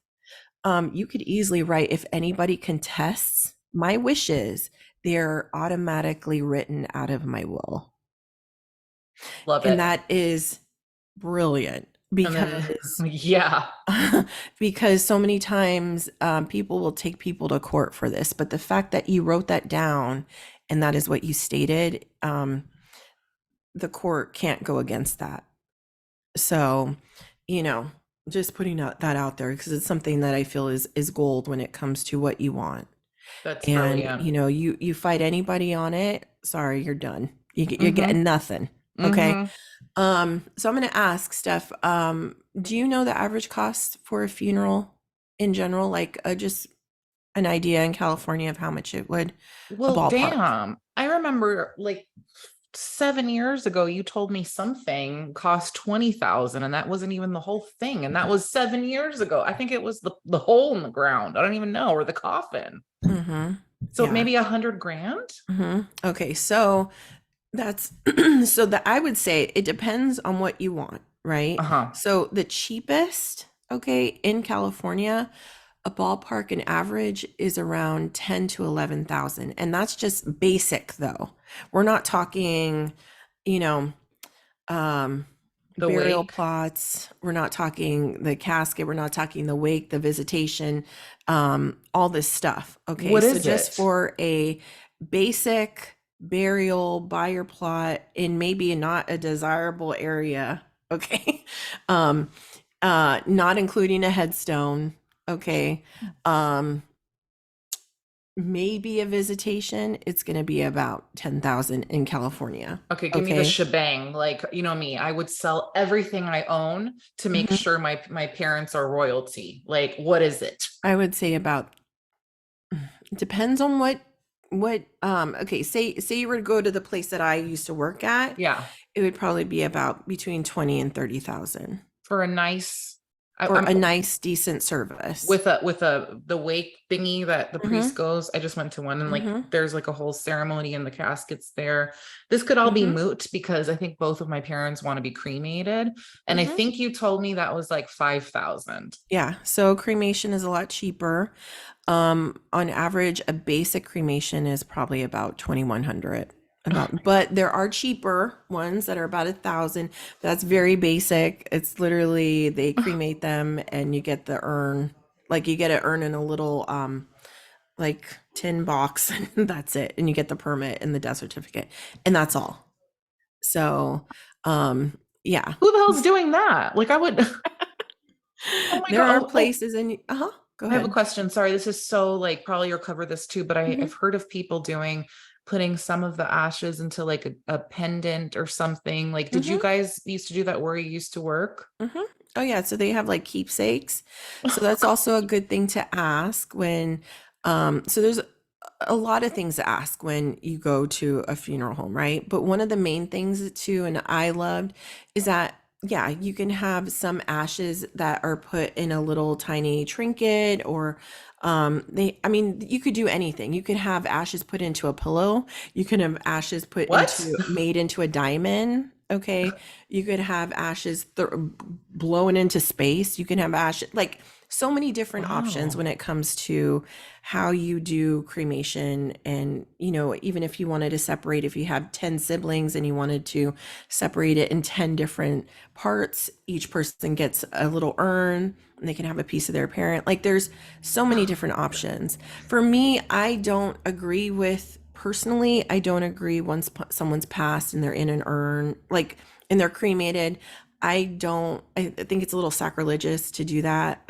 A: you could easily write, if anybody contests my wishes, they're automatically written out of my will.
B: Love
A: And
B: it.
A: that is brilliant
B: And then,
A: because
B: yeah,
A: because so many times people will take people to court for this, but the fact that you wrote that down and that is what you stated, the court can't go against that. So, you know, just putting that out there because it's something that I feel is gold when it comes to what you want.
B: that's
A: And
B: brilliant.
A: you fight anybody on it, sorry, you're done. You're
B: Mm-hmm.
A: getting nothing. Okay.
B: Mm-hmm.
A: So I'm going to ask Steph, do you know the average cost for a funeral in general? Like just an idea in California of how much it would, a
B: Well,
A: ballpark?
B: damn. I remember like 7 years ago, you told me something cost 20,000 and that wasn't even the whole thing. And that was 7 years ago. I think it was the hole in the ground. I don't even know, or the coffin.
A: Mm-hmm.
B: So
A: Yeah.
B: maybe 100 grand.
A: Mm-hmm. Okay. So that's, so that I would say it depends on what you want, right?
B: Uh-huh.
A: So the cheapest, okay, in California, a ballpark and average is around 10 to 11,000. And that's just basic though. We're not talking, you know, um,
B: The
A: burial
B: wake.
A: plots. We're not talking the casket. We're not talking the wake, the visitation, all this stuff. Okay.
B: What
A: So
B: is
A: just
B: it?
A: for a basic burial by your plot in maybe not a desirable area. Okay. um, not including a headstone. Okay. Um, maybe a visitation. It's going to be about 10,000 in California.
B: Okay, give me the
A: Okay.
B: shebang. Like, you know me, I would sell everything I own to make
A: Mhm.
B: sure my parents are royalty. Like, what is it?
A: I would say about, it depends on okay, say you were to go to the place that I used to work at,
B: Yeah,
A: it would probably be about between 20 and 30,000
B: for a nice
A: for
B: I'm
A: a nice decent service.
B: with a the wake thingy that the priest
A: Mhm.
B: goes. I just went to one and like
A: Mhm.
B: there's like a whole ceremony and the caskets there. This could all be
A: Mhm.
B: moot because I think both of my parents want to be cremated. And I
A: Mhm.
B: think you told me that was like 5,000.
A: Yeah, so cremation is a lot cheaper. On average, a basic cremation is probably about 2,100. But there are cheaper ones that are about 1,000. That's very basic. It's literally they cremate them and you get the urn, like you get an urn in a little like tin box, and that's it. And you get the permit and the death certificate, and that's all. So, yeah,
B: Who the hell's doing that? Like I would oh my
A: there
B: god.
A: are
B: Oh,
A: places in. Go
B: I have a
A: ahead.
B: question. Sorry, this is so like probably you'll cover this too, but I've
A: Mhm.
B: heard of people doing putting some of the ashes into like a pendant or something. Like, did you
A: Mhm.
B: guys used to do that where you used to work?
A: Mhm. Oh yeah, so they have like keepsakes. So
B: Oh
A: that's also a good thing to ask when so there's a lot of things to ask when you go to a funeral home, right? But one of the main things too, and I loved, is that yeah, you can have some ashes that are put in a little tiny trinket or I mean, you could do anything. You could have ashes put into a pillow. You can have ashes put
B: what?
A: made into a diamond. Okay. You could have ashes blown into space. You can have ashes like so many different options when
B: Wow.
A: it comes to how you do cremation. And even if you wanted to separate, if you have 10 siblings and you wanted to separate it in 10 different parts, each person gets a little urn and they can have a piece of their parent. Like there's so many different options. For me, I don't agree with personally, I don't agree once someone's passed and they're in an urn, like, and they're cremated. I think it's a little sacrilegious to do that.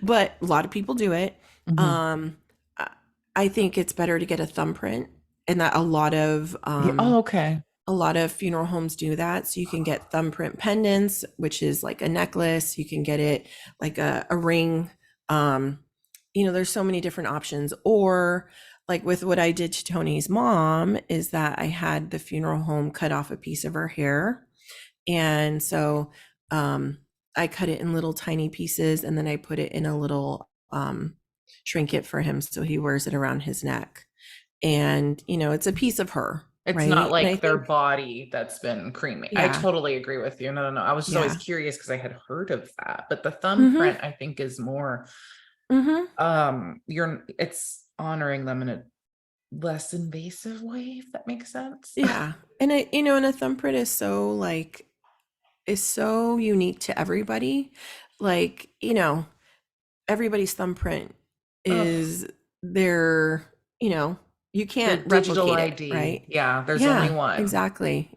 A: But a lot of people do it.
B: Mhm.
A: Um, I I think it's better to get a thumbprint, and that
B: Yeah. Oh, okay.
A: a lot of funeral homes do that. So you can get thumbprint pendants, which is like a necklace. You can get it like a ring. Um, there's so many different options. Or like with what I did to Tony's mom, is that I had the funeral home cut off a piece of her hair. And so I cut it in little tiny pieces, and then I put it in a little trinket for him. So he wears it around his neck. And, it's a piece of her,
B: It's not
A: right? And I
B: like their
A: think,
B: body that's been cremated. I
A: yeah,
B: totally agree with you. No, no, no. I was just always
A: yeah.
B: curious because I had heard of that. But the
A: Mm-hmm.
B: thumbprint, I think, is more
A: Mm-hmm.
B: it's honoring them in a less invasive way, if that makes sense.
A: Yeah. And a thumbprint is so unique to everybody. Like, everybody's thumbprint
B: Ugh,
A: is their, you know, you
B: their
A: can't
B: digital
A: replicate it,
B: ID.
A: right?
B: Yeah, there's only
A: Yeah,
B: one.
A: exactly.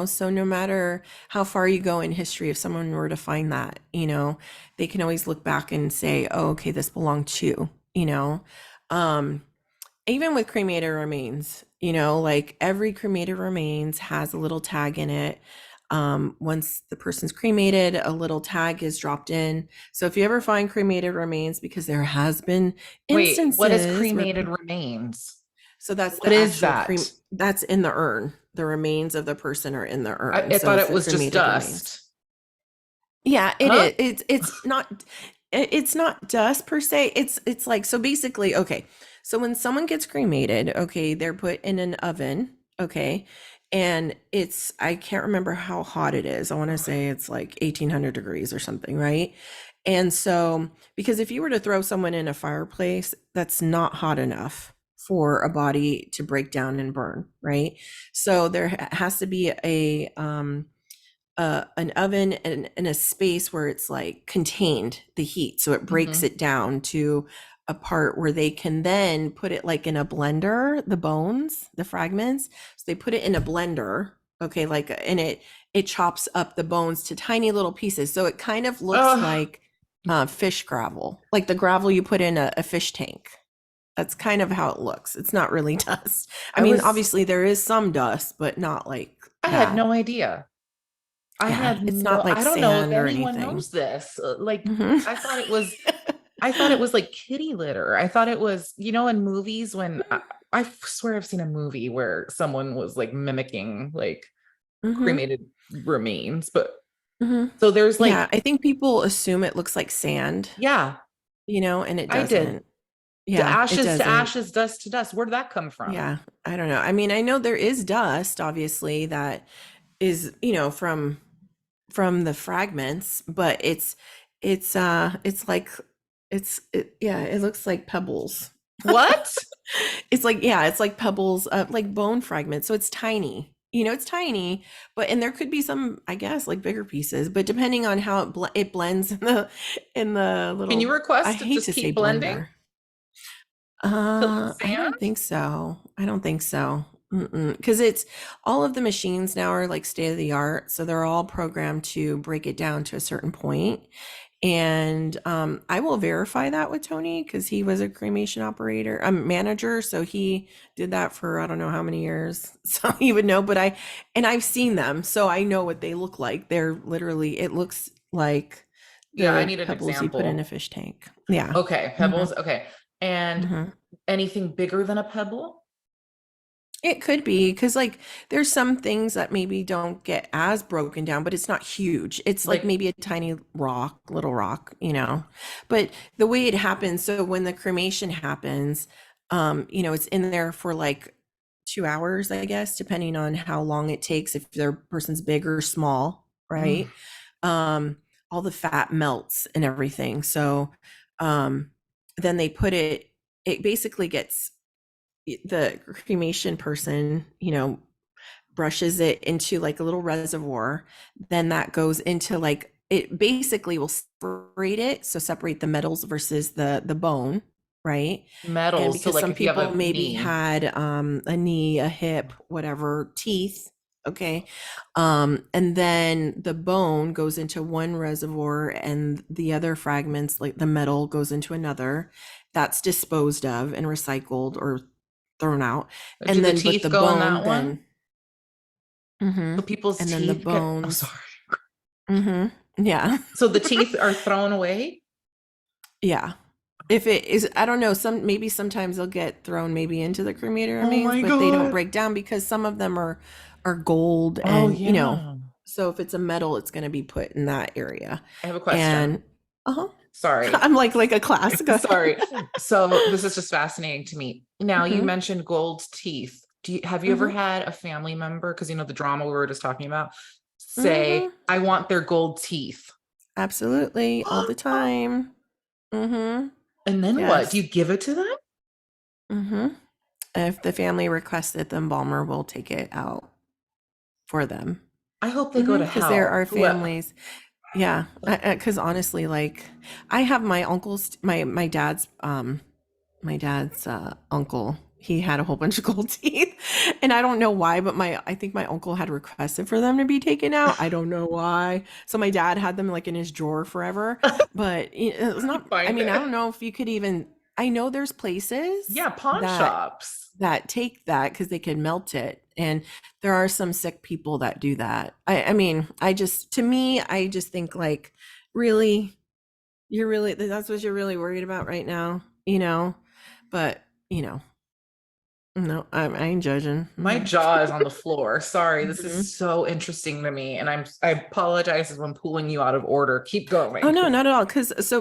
A: So no matter how far you go in history, if someone were to find that, they can always look back and say, oh, okay, this belonged to, you know. Um, Even with cremated remains, like every cremated remains has a little tag in it. Once the person's cremated, a little tag is dropped in. So if you ever find cremated remains, because there has been
B: Wait, what is
A: instances where
B: cremated remains?
A: so that's
B: What
A: the
B: is
A: actual
B: that?
A: that's in the urn. The remains of the person are in the urn.
B: I
A: So
B: thought
A: it's
B: it
A: the
B: was just
A: cremated remains.
B: dust.
A: Yeah, it
B: Huh?
A: is. It's not dust per se. It's like, so basically, okay. So when someone gets cremated, okay, they're put in an oven, okay? And I can't remember how hot it is. I want to say it's like 1800 degrees or something, right? And so, because if you were to throw someone in a fireplace, that's not hot enough for a body to break down and burn, right? So there has to be an oven and a space where it's like contained the heat, so it breaks
B: Hmm.
A: it down to a part where they can then put it like in a blender, the bones, the fragments. So they put it in a blender, okay, like, and it chops up the bones to tiny little pieces. So it kind of looks
B: Ugh,
A: like fish gravel, like the gravel you put in a fish tank. That's kind of how it looks. It's not really dust. I
B: I
A: mean,
B: was,
A: obviously there is some dust, but not like
B: I had
A: that.
B: no idea.
A: Yeah, it's not like
B: I don't know if
A: sand or
B: anyone
A: anything.
B: knows this.
A: Mhm.
B: I thought it was like kitty litter. I thought it was, in movies when I swear I've seen a movie where someone was like mimicking like
A: Mhm.
B: cremated remains, but
A: Mhm.
B: so there's
A: Yeah,
B: like,
A: I think people assume it looks like sand,
B: yeah,
A: and it
B: I did.
A: doesn't. Yeah, it
B: To
A: doesn't.
B: ashes, dust to dust. Where'd that come from?
A: Yeah, I don't know. I mean, I know there is dust, obviously, that is, from the fragments, but it's like yeah, it looks like pebbles.
B: What?
A: It's like, yeah, it's like pebbles, like bone fragments. So it's tiny. It's tiny, but and there could be some, I guess, like bigger pieces, but depending on how it blends in the
B: Can you
A: little, I
B: request to
A: hate
B: just
A: to say
B: keep blending
A: blender.
B: till it's
A: I
B: sand?
A: don't think so. I don't think so. Because it's all of the machines now are like state of the art, so they're all programmed to break it down to a certain point. And I will verify that with Tony because he was a cremation operator, manager, so he did that for I don't know how many years, so he would know. But I've seen them, so I know what they look like. They're literally, it looks like
B: Yeah, I
A: the
B: need an
A: pebbles you put in a
B: example.
A: fish tank. Yeah.
B: Okay,
A: hmm
B: pebbles. Okay. And
A: hmm
B: anything bigger than a pebble?
A: It could be because, like, there's some things that maybe don't get as broken down, but it's not huge. It's like
B: Like,
A: maybe a tiny rock, little rock. But the way it happens, so when the cremation happens, it's in there for like 2 hours, I guess, depending on how long it takes, if their person's big or small,
B: mm,
A: right? Um, all the fat melts and everything. So um, then they it basically gets the cremation person, brushes it into like a little reservoir. Then that goes into like, it basically will separate it. So separate the metals versus the bone. right? And
B: Metal. So
A: because
B: like
A: some
B: if you have
A: people
B: a
A: maybe
B: knee.
A: had a knee, a hip, whatever, teeth, okay? And then the bone goes into one reservoir and the other fragments, like the metal, goes into another. That's disposed of and recycled or thrown out.
B: Do
A: And
B: the
A: then, but
B: teeth
A: the
B: go in
A: bone
B: that one?
A: then, hmm
B: So people's
A: and then the
B: teeth get, I'm
A: bones,
B: sorry.
A: hmm yeah.
B: So the teeth are thrown away?
A: Yeah. If it is, I don't know, maybe sometimes they'll get thrown maybe into the cremator
B: Oh
A: remains,
B: my
A: but they don't
B: God.
A: break down because some of them are gold
B: Oh
A: and,
B: yeah.
A: so if it's a metal, it's going to be put in that area.
B: I have a question.
A: And uh-huh.
B: Sorry.
A: I'm like a class. Go ahead.
B: Sorry. So this is just fascinating to me. Now you
A: hmm
B: mentioned gold teeth. Have you ever
A: hmm
B: had a family member, because you know the drama we were just talking about, say,
A: hmm
B: I want their gold teeth?
A: Absolutely. All the time. hmm
B: And then what? Do you
A: Yes.
B: give it to them?
A: hmm If the family requests it, the embalmer will take it out for them.
B: I hope they go to
A: Because there
B: hell.
A: are
B: Who
A: families. Yeah, because honestly, like I have my uncle's, my dad's uncle. He had a whole bunch of gold teeth, and I don't know why, but I think my uncle had requested for them to be taken out. I don't know why. So my dad had them like in his drawer forever, but it's not. I
B: find
A: mean, I
B: it?
A: don't know if you could even. I know there's places
B: Yeah, pawn
A: that
B: shops.
A: take that because they can melt it. And there are some sick people that do that. I mean, to me, I just think like, really, that's what you're really worried about right now, But, no, I ain't judging.
B: My
A: Mm.
B: jaw is on the floor. Sorry, this is
A: Mhm.
B: so interesting to me. And I apologize if I'm pulling you out of order. Keep
A: Oh
B: going.
A: no, not at all.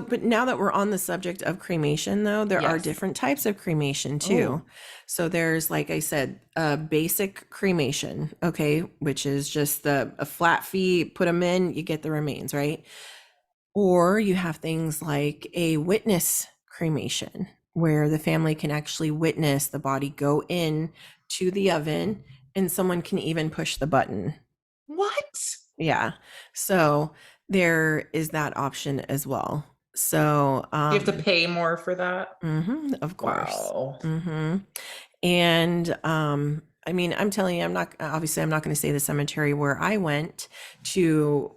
A: But now that we're on the subject of cremation, though, there are
B: Yes.
A: different types of cremation too.
B: Oh.
A: So there's, like I said, a basic cremation, okay, which is just a flat fee, put them in, you get the remains, right? Or you have things like a witness cremation, where the family can actually witness the body go in to the oven, and someone can even push the button.
B: What?
A: Yeah. So there is that option as well. So,
B: Do you have to pay more for that?
A: of course.
B: Wow.
A: And I mean, I'm telling you, I'm not going to say the cemetery where I went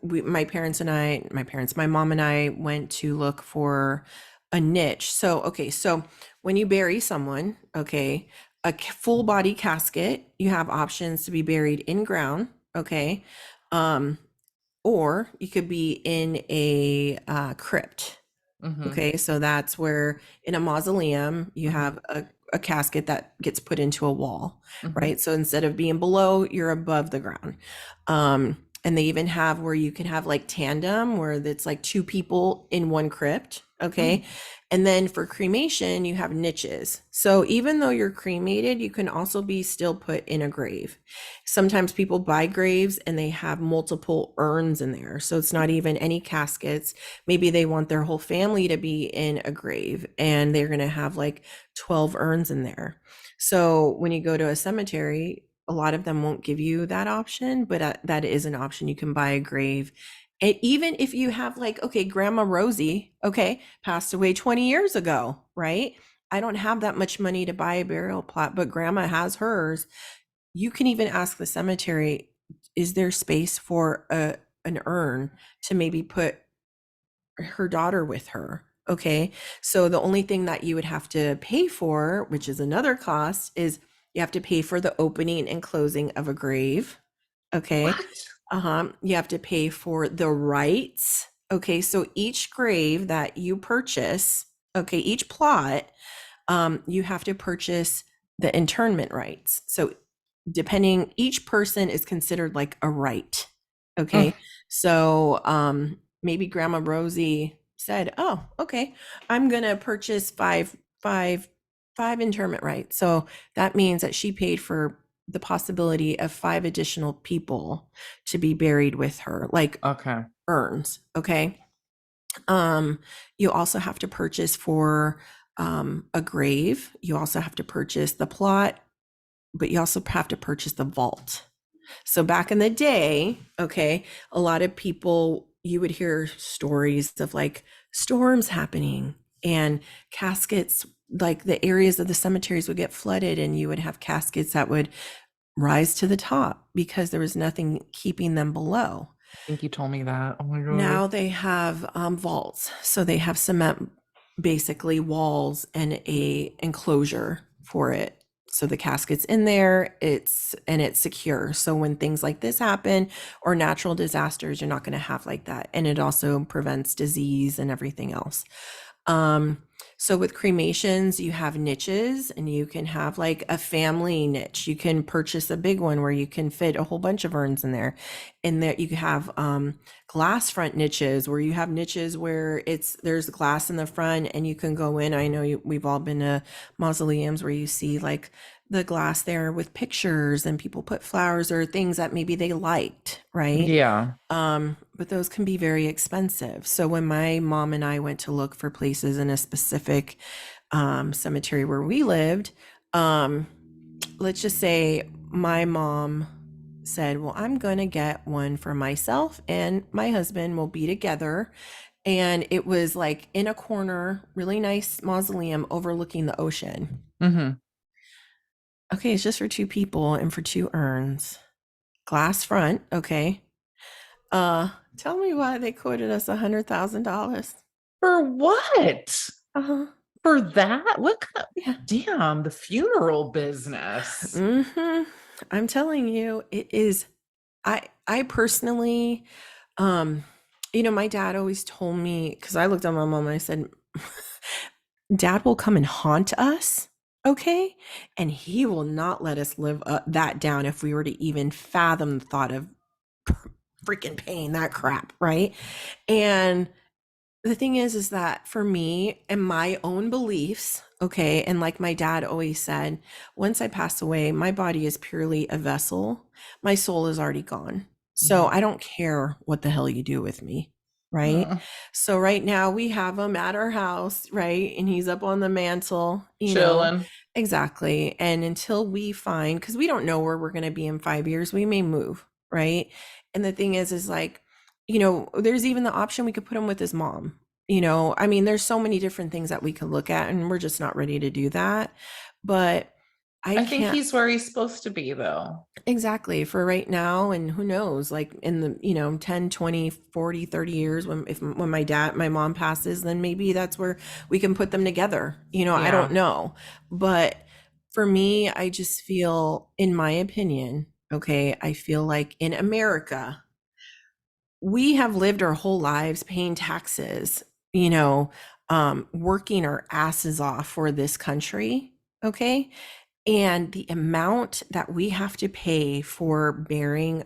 A: my parents and my mom and I went to look for a niche. So, okay, so when you bury someone, okay, full body casket, you have options to be buried in ground, okay, um, or you could be in a crypt.
B: Mm-hmm.
A: Okay, so that's where in a mausoleum you
B: Mm-hmm.
A: have a casket that gets put into a wall,
B: Mm-hmm.
A: right? So instead of being below, you're above the ground. And they even have where you can have like tandem, where it's like two people in one crypt. Okay.
B: Mm.
A: And then for cremation, you have niches. So even though you're cremated, you can also be still put in a grave. Sometimes people buy graves and they have multiple urns in there. So it's not even any caskets. Maybe they want their whole family to be in a grave and they're going to have like 12 urns in there. So when you go to a cemetery, a lot of them won't give you that option, but that is an option. You can buy a grave. And even if you have like, okay, Grandma Rosie, okay, passed away 20 years ago, right? I don't have that much money to buy a burial plot, but grandma has hers. You can even ask the cemetery, is there space for an urn to maybe put her daughter with her? Okay. So the only thing that you would have to pay for, which is another cost, is you have to pay for the opening and closing of a grave. Okay.
B: What?
A: You have to pay for the rights. Okay. So each grave that you purchase, okay, each plot, you have to purchase the internment rights. So depending, each person is considered like a right.
B: Mm.
A: Okay. So maybe Grandma Rosie said, oh, okay, I'm gonna purchase five internment rights. So that means that she paid for the possibility of five additional people to be buried with her, like
B: Okay.
A: urns. Okay. Um, you also have to purchase for a grave. You also have to purchase the plot, but you also have to purchase the vault. So back in the day, okay, a lot of people, you would hear stories of like storms happening and caskets, like the areas of the cemeteries would get flooded, and you would have caskets that would rise to the top because there was nothing keeping them below.
B: I think you told me that. Oh my God.
A: Now they have vaults. So they have cement, basically walls and a enclosure for it. So the casket's in there, it's secure. So when things like this happen or natural disasters, you're not going to have like that. And it also prevents disease and everything else. Um, so with cremations, you have niches, and you can have like a family niche. You can purchase a big one where you can fit a whole bunch of urns in there. And there you have glass front niches where you have niches where there's glass in the front and you can go in. I know we've all been to mausoleums where you see like the glass there with pictures and people put flowers or things that maybe they liked, right?
B: Yeah.
A: But those can be very expensive. So when my mom and I went to look for places in a specific cemetery where we lived, um, let's just say my mom said, well, I'm going to get one for myself and my husband will be together. And it was like in a corner, really nice mausoleum overlooking the ocean.
B: Mm-hmm.
A: Okay, it's just for two people and for two urns. Glass front, okay. Tell me why they quoted us $100,000.
B: For what?
A: Uh-huh.
B: For that? What kind of,
A: Yeah.
B: damn, the funeral business.
A: Mm-hmm. I'm telling you, it is. I personally, um, my dad always told me, because I looked at my mom and I said, Dad will come and haunt us, okay? And he will not let us live that down if we were to even fathom the thought of freaking paying that crap, right? And the thing is that for me and my own beliefs, okay, and like my dad always said, once I pass away, my body is purely a vessel. My soul is already gone. So
B: Mhm.
A: I don't care what the hell you do with me, right?
B: Uh,
A: So right now we have him at our house, right? And he's up on the mantle,
B: chilling.
A: exactly. And until we find, because we don't know where we're going to be in 5 years, we may move, right? And the thing is like, there's even the option we could put him with his mom. I mean, there's so many different things that we could look at, and we're just not ready to do that. But I
B: I think
A: can't
B: he's where he's supposed to be, though.
A: exactly for right now. And who knows, like in the, 10, 20, 40, 30 years when my mom passes, then maybe that's where we can put them together. I don't
B: Yeah.
A: know. But for me, I just feel, in my opinion, okay, I feel like in America, we have lived our whole lives paying taxes, working our asses off for this country. Okay. And the amount that we have to pay for bearing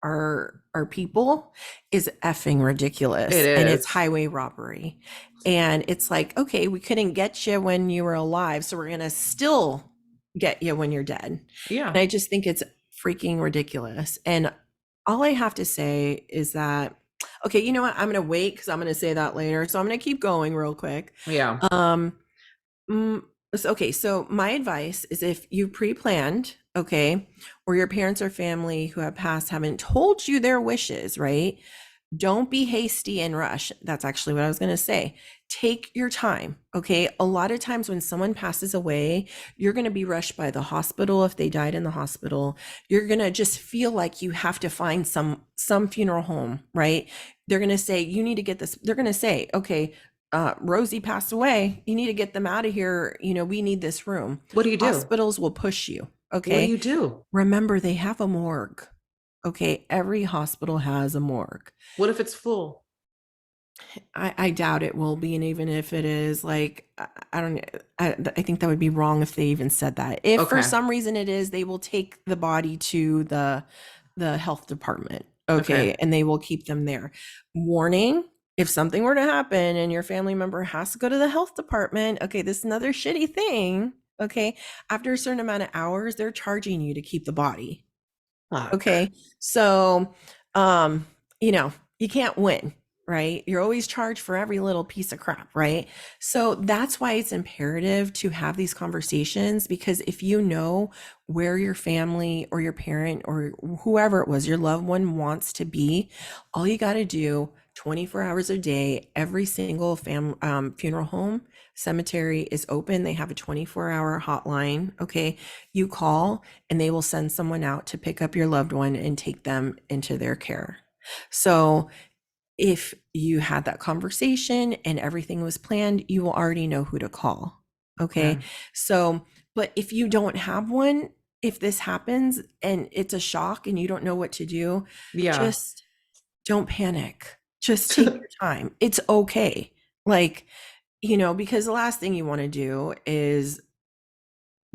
A: our people is effing
B: It
A: ridiculous. And it's
B: is.
A: highway robbery. And it's like, okay, we couldn't get you when you were alive, so we're going to still get you when you're dead. And
B: Yeah.
A: I just think it's freaking ridiculous. And all I have to say is that, okay, you know what? I'm going to wait because I'm going to say that later. So I'm going to keep going real quick.
B: Yeah.
A: Um, Mm, okay, so my advice is if you pre-planned, okay, or your parents or family who have passed haven't told you their wishes, right? Don't be hasty and rush. That's actually what I was going to say. Take your time, okay? A lot of times when someone passes away, you're going to be rushed by the hospital if they died in the hospital. You're going to just feel like you have to find some funeral home, right? They're going to say you need to get this. They're going to say, okay, Rosie passed away. You need to get them out of here. We need this room.
B: What do you do?
A: Hospitals will push you.
B: What do
A: Okay.
B: you do?
A: Remember, they have a morgue. Okay. Every hospital has a morgue.
B: What if it's full?
A: I doubt it will be. And even if it is, like, I don't, I think that would be wrong if they even said that. If for
B: Okay.
A: some reason it is, they will take the body to the health department. Okay.
B: Okay.
A: And they will keep them there. Warning. If something were to happen and your family member has to go to the health department, okay, this is another shitty thing. Okay. After a certain amount of hours, they're charging you to keep the body.
B: Fuck.
A: Okay. So, um, you can't win, right? You're always charged for every little piece of crap, right? So that's why it's imperative to have these conversations, because if you know where your family or your parent or whoever it was, your loved one wants to be, all you got to do, 24 hours a day. Every single funeral home, cemetery is open. They have a 24-hour hotline. Okay. You call and they will send someone out to pick up your loved one and take them into their care. So if you had that conversation and everything was planned, you will already know who to call. Okay.
B: Okay.
A: So, but if you don't have one, if this happens and it's a shock and you don't know what to do,
B: Yeah.
A: just don't panic. Just take your time. It's okay. Like, because the last thing you want to do is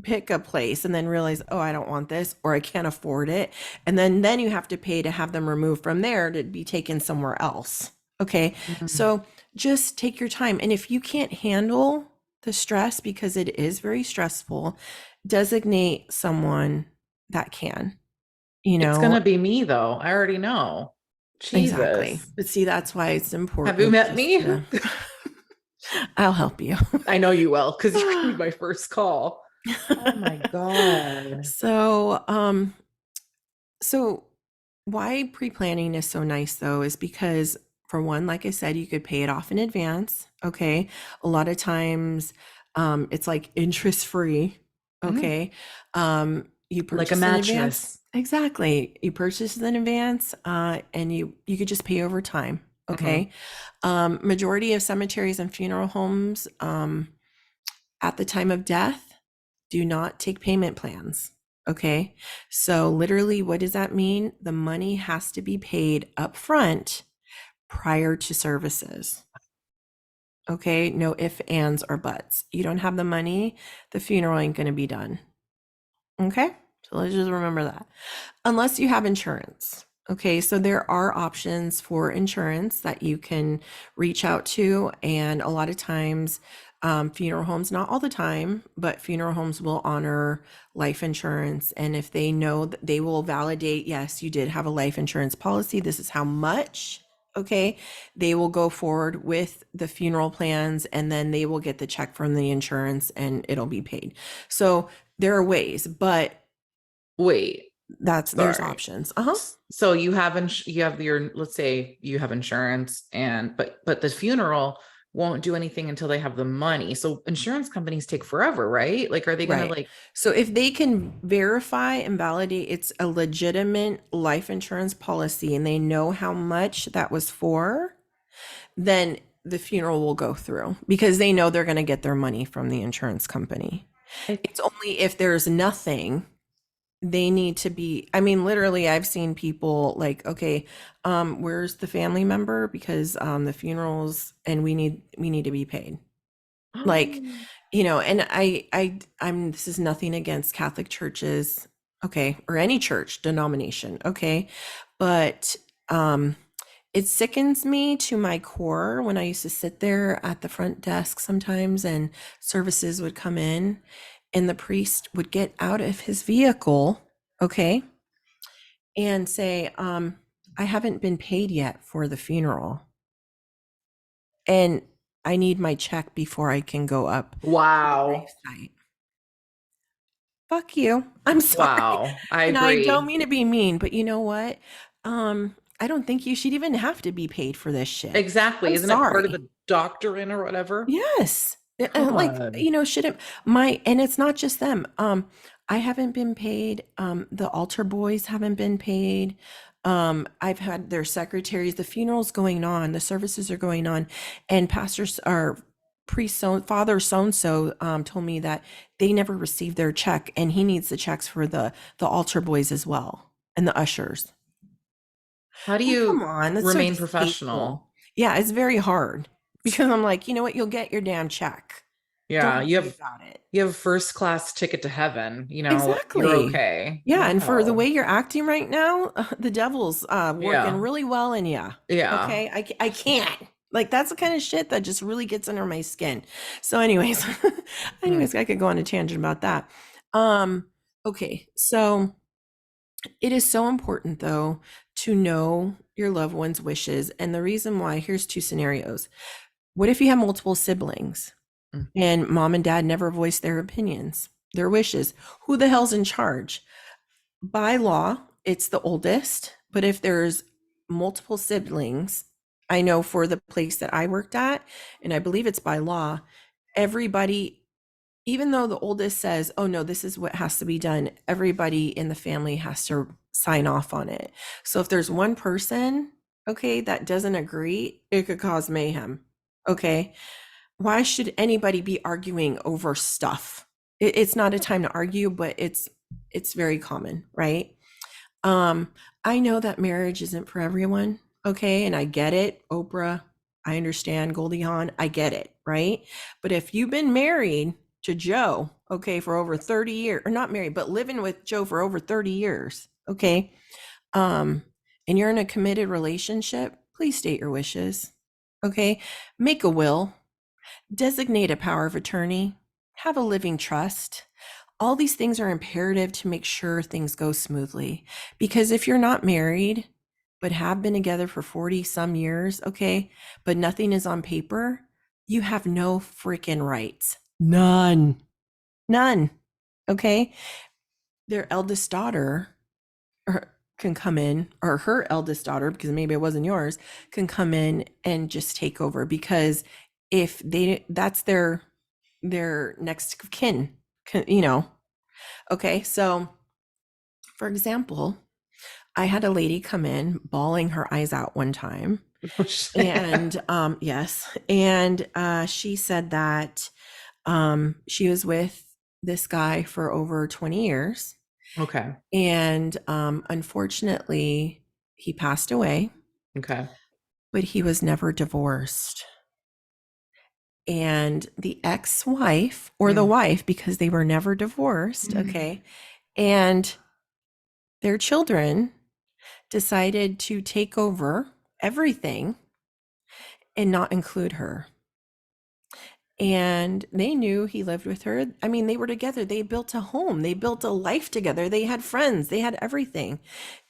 A: pick a place and then realize, oh, I don't want this or I can't afford it. And then you have to pay to have them removed from there to be taken somewhere else. Okay.
B: Mm.
A: So just take your time. And if you can't handle the stress, because it is very stressful, designate someone that can, you
B: It's
A: know,
B: gonna be me though. I already know.
A: exactly.
B: Jesus.
A: But see, that's why it's
B: Have you
A: important
B: met
A: just
B: me?
A: to, I'll help you.
B: I know you will because you're gonna be my first call. Oh my God.
A: so, so why pre-planning is so nice though is because for one, like I said, you could pay it off in advance. Okay. A lot of times, it's like interest free.
B: Mm,
A: Okay. You
B: like a
A: purchase in advance.
B: mattress.
A: Exactly. You purchase in advance, and you could just pay over time.
B: Hmm.
A: Okay. Majority of cemeteries and funeral homes, at the time of death, do not take payment plans. Okay. So, literally, what does that mean? The money has to be paid up front prior to services. Okay. No ifs, ands, or buts. You don't have the money, the funeral ain't going to be done. Okay. So, let's just remember that. Unless you have insurance. Okay, so there are options for insurance that you can reach out to, and a lot of times, funeral homes, not all the time, but funeral homes will honor life insurance. And if they know that they will validate, yes, you did have a life insurance policy, this is how much. Okay, they will go forward with the funeral plans and then they will get the check from the insurance and it'll be paid. So there are ways, but
B: Wait,
A: there's
B: sorry.
A: options. Uh-huh.
B: So you have your, let's say you have insurance and but the funeral won't do anything until they have the money. So insurance companies take forever, right? Like are they gonna
A: Right.
B: like
A: So if they can verify and validate it's a legitimate life insurance policy and they know how much that was for, then the funeral will go through because they know they're going to get their money from the insurance company.
B: I,
A: It's only if there's nothing, they need to be, I mean, literally I've seen people like, okay, where's the family member? Because the funerals and we need to be paid. Like, and I'm this is nothing against Catholic churches, okay, or any church denomination, okay, but it sickens me to my core when I used to sit there at the front desk sometimes and services would come in and the priest would get out of his vehicle, okay, and say, I haven't been paid yet for the funeral and I need my check before I can go up to the grave
B: wow.
A: site. Fuck you. I'm sorry.
B: Wow. I
A: And I don't
B: agree.
A: mean to be mean, but you know what? I don't think you should even have to be paid for this shit.
B: Exactly.
A: I'm
B: Isn't it part of
A: sorry.
B: the doctrine or whatever?
A: Yes. Like,
B: God.
A: shouldn't and it's not just them. I haven't been paid. The altar boys haven't been paid. I've had their secretaries, the funeral's going on, the services are going on, and pastors are priest father so and so told me that they never received their check and he needs the checks for the altar boys as well and the ushers.
B: How do
A: Like, come
B: you
A: on, that's so
B: remain
A: distasteful.
B: professional?
A: Yeah, it's very hard because I'm like, you know what? You'll get your damn check.
B: Yeah,
A: Don't worry about it.
B: you have a first class ticket to heaven, like you're
A: Exactly.
B: okay.
A: Yeah, and for the
B: Wow.
A: way you're acting right now, the devil's working
B: Yeah.
A: really well in you.
B: Yeah.
A: Okay, I can't. Like that's the kind of shit that just really gets under my skin. So, anyways,
B: Hmm.
A: I could go on a tangent about that. Um, okay, so it is so important though to know your loved one's wishes, and the reason why. Here's two scenarios. What if you have multiple siblings
B: Mm.
A: and mom and dad never voice their opinions, their wishes? Who the hell's in charge? By law, it's the oldest, but if there's multiple siblings, I know for the place that I worked at, and I believe it's by law, everybody, even though the oldest says, oh no, this is what has to be done, everybody in the family has to sign off on it. So if there's one person, okay, that doesn't agree, it could cause mayhem. Okay. Why should anybody be arguing over stuff? It's not a time to argue, but it's very common, right? Um, I know that marriage isn't for everyone, okay? And I get it. Oprah, I understand. Goldie Hawn, I get it, right? But if you've been married to Joe, okay, for over 30 years, or not married, but living with Joe for over 30 years, okay, um, and you're in a committed relationship, please state your wishes, okay? Make a will, designate a power of attorney, have a living trust. All these things are imperative to make sure things go smoothly. Because if you're not married, but have been together for 40 some years, okay, but nothing is on paper, you have no freaking rights. None. None. Okay. Their eldest daughter can come in, or her eldest daughter, because maybe it wasn't yours, can come in and just take over because if they, that's their next kin, you know. Okay, so for example, I had a lady come in bawling her eyes out one time.
B: Oh, shit.
A: And yes, and she said that she was with this guy for over 20 years.
B: Okay.
A: And unfortunately, he passed away,
B: Okay.
A: but he was never divorced. And the ex wife, or the
B: Mm.
A: wife, because they were never divorced,
B: Mm.
A: okay, and their children decided to take over everything and not include her. And they knew he lived with her. I mean, they were together. They built a home, they built a life together. They had friends, they had everything.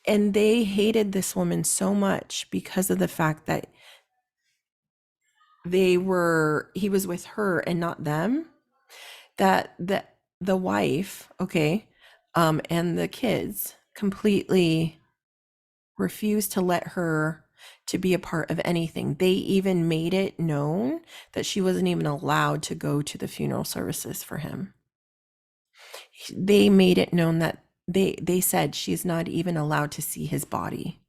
A: And they hated this woman so much because of the fact that he was with her and not them, that the wife, okay, and the kids completely refused to let her to be a part of anything. They even made it known that she wasn't even allowed to go to the funeral services for him. They made it known that they said she's not even allowed to see his body.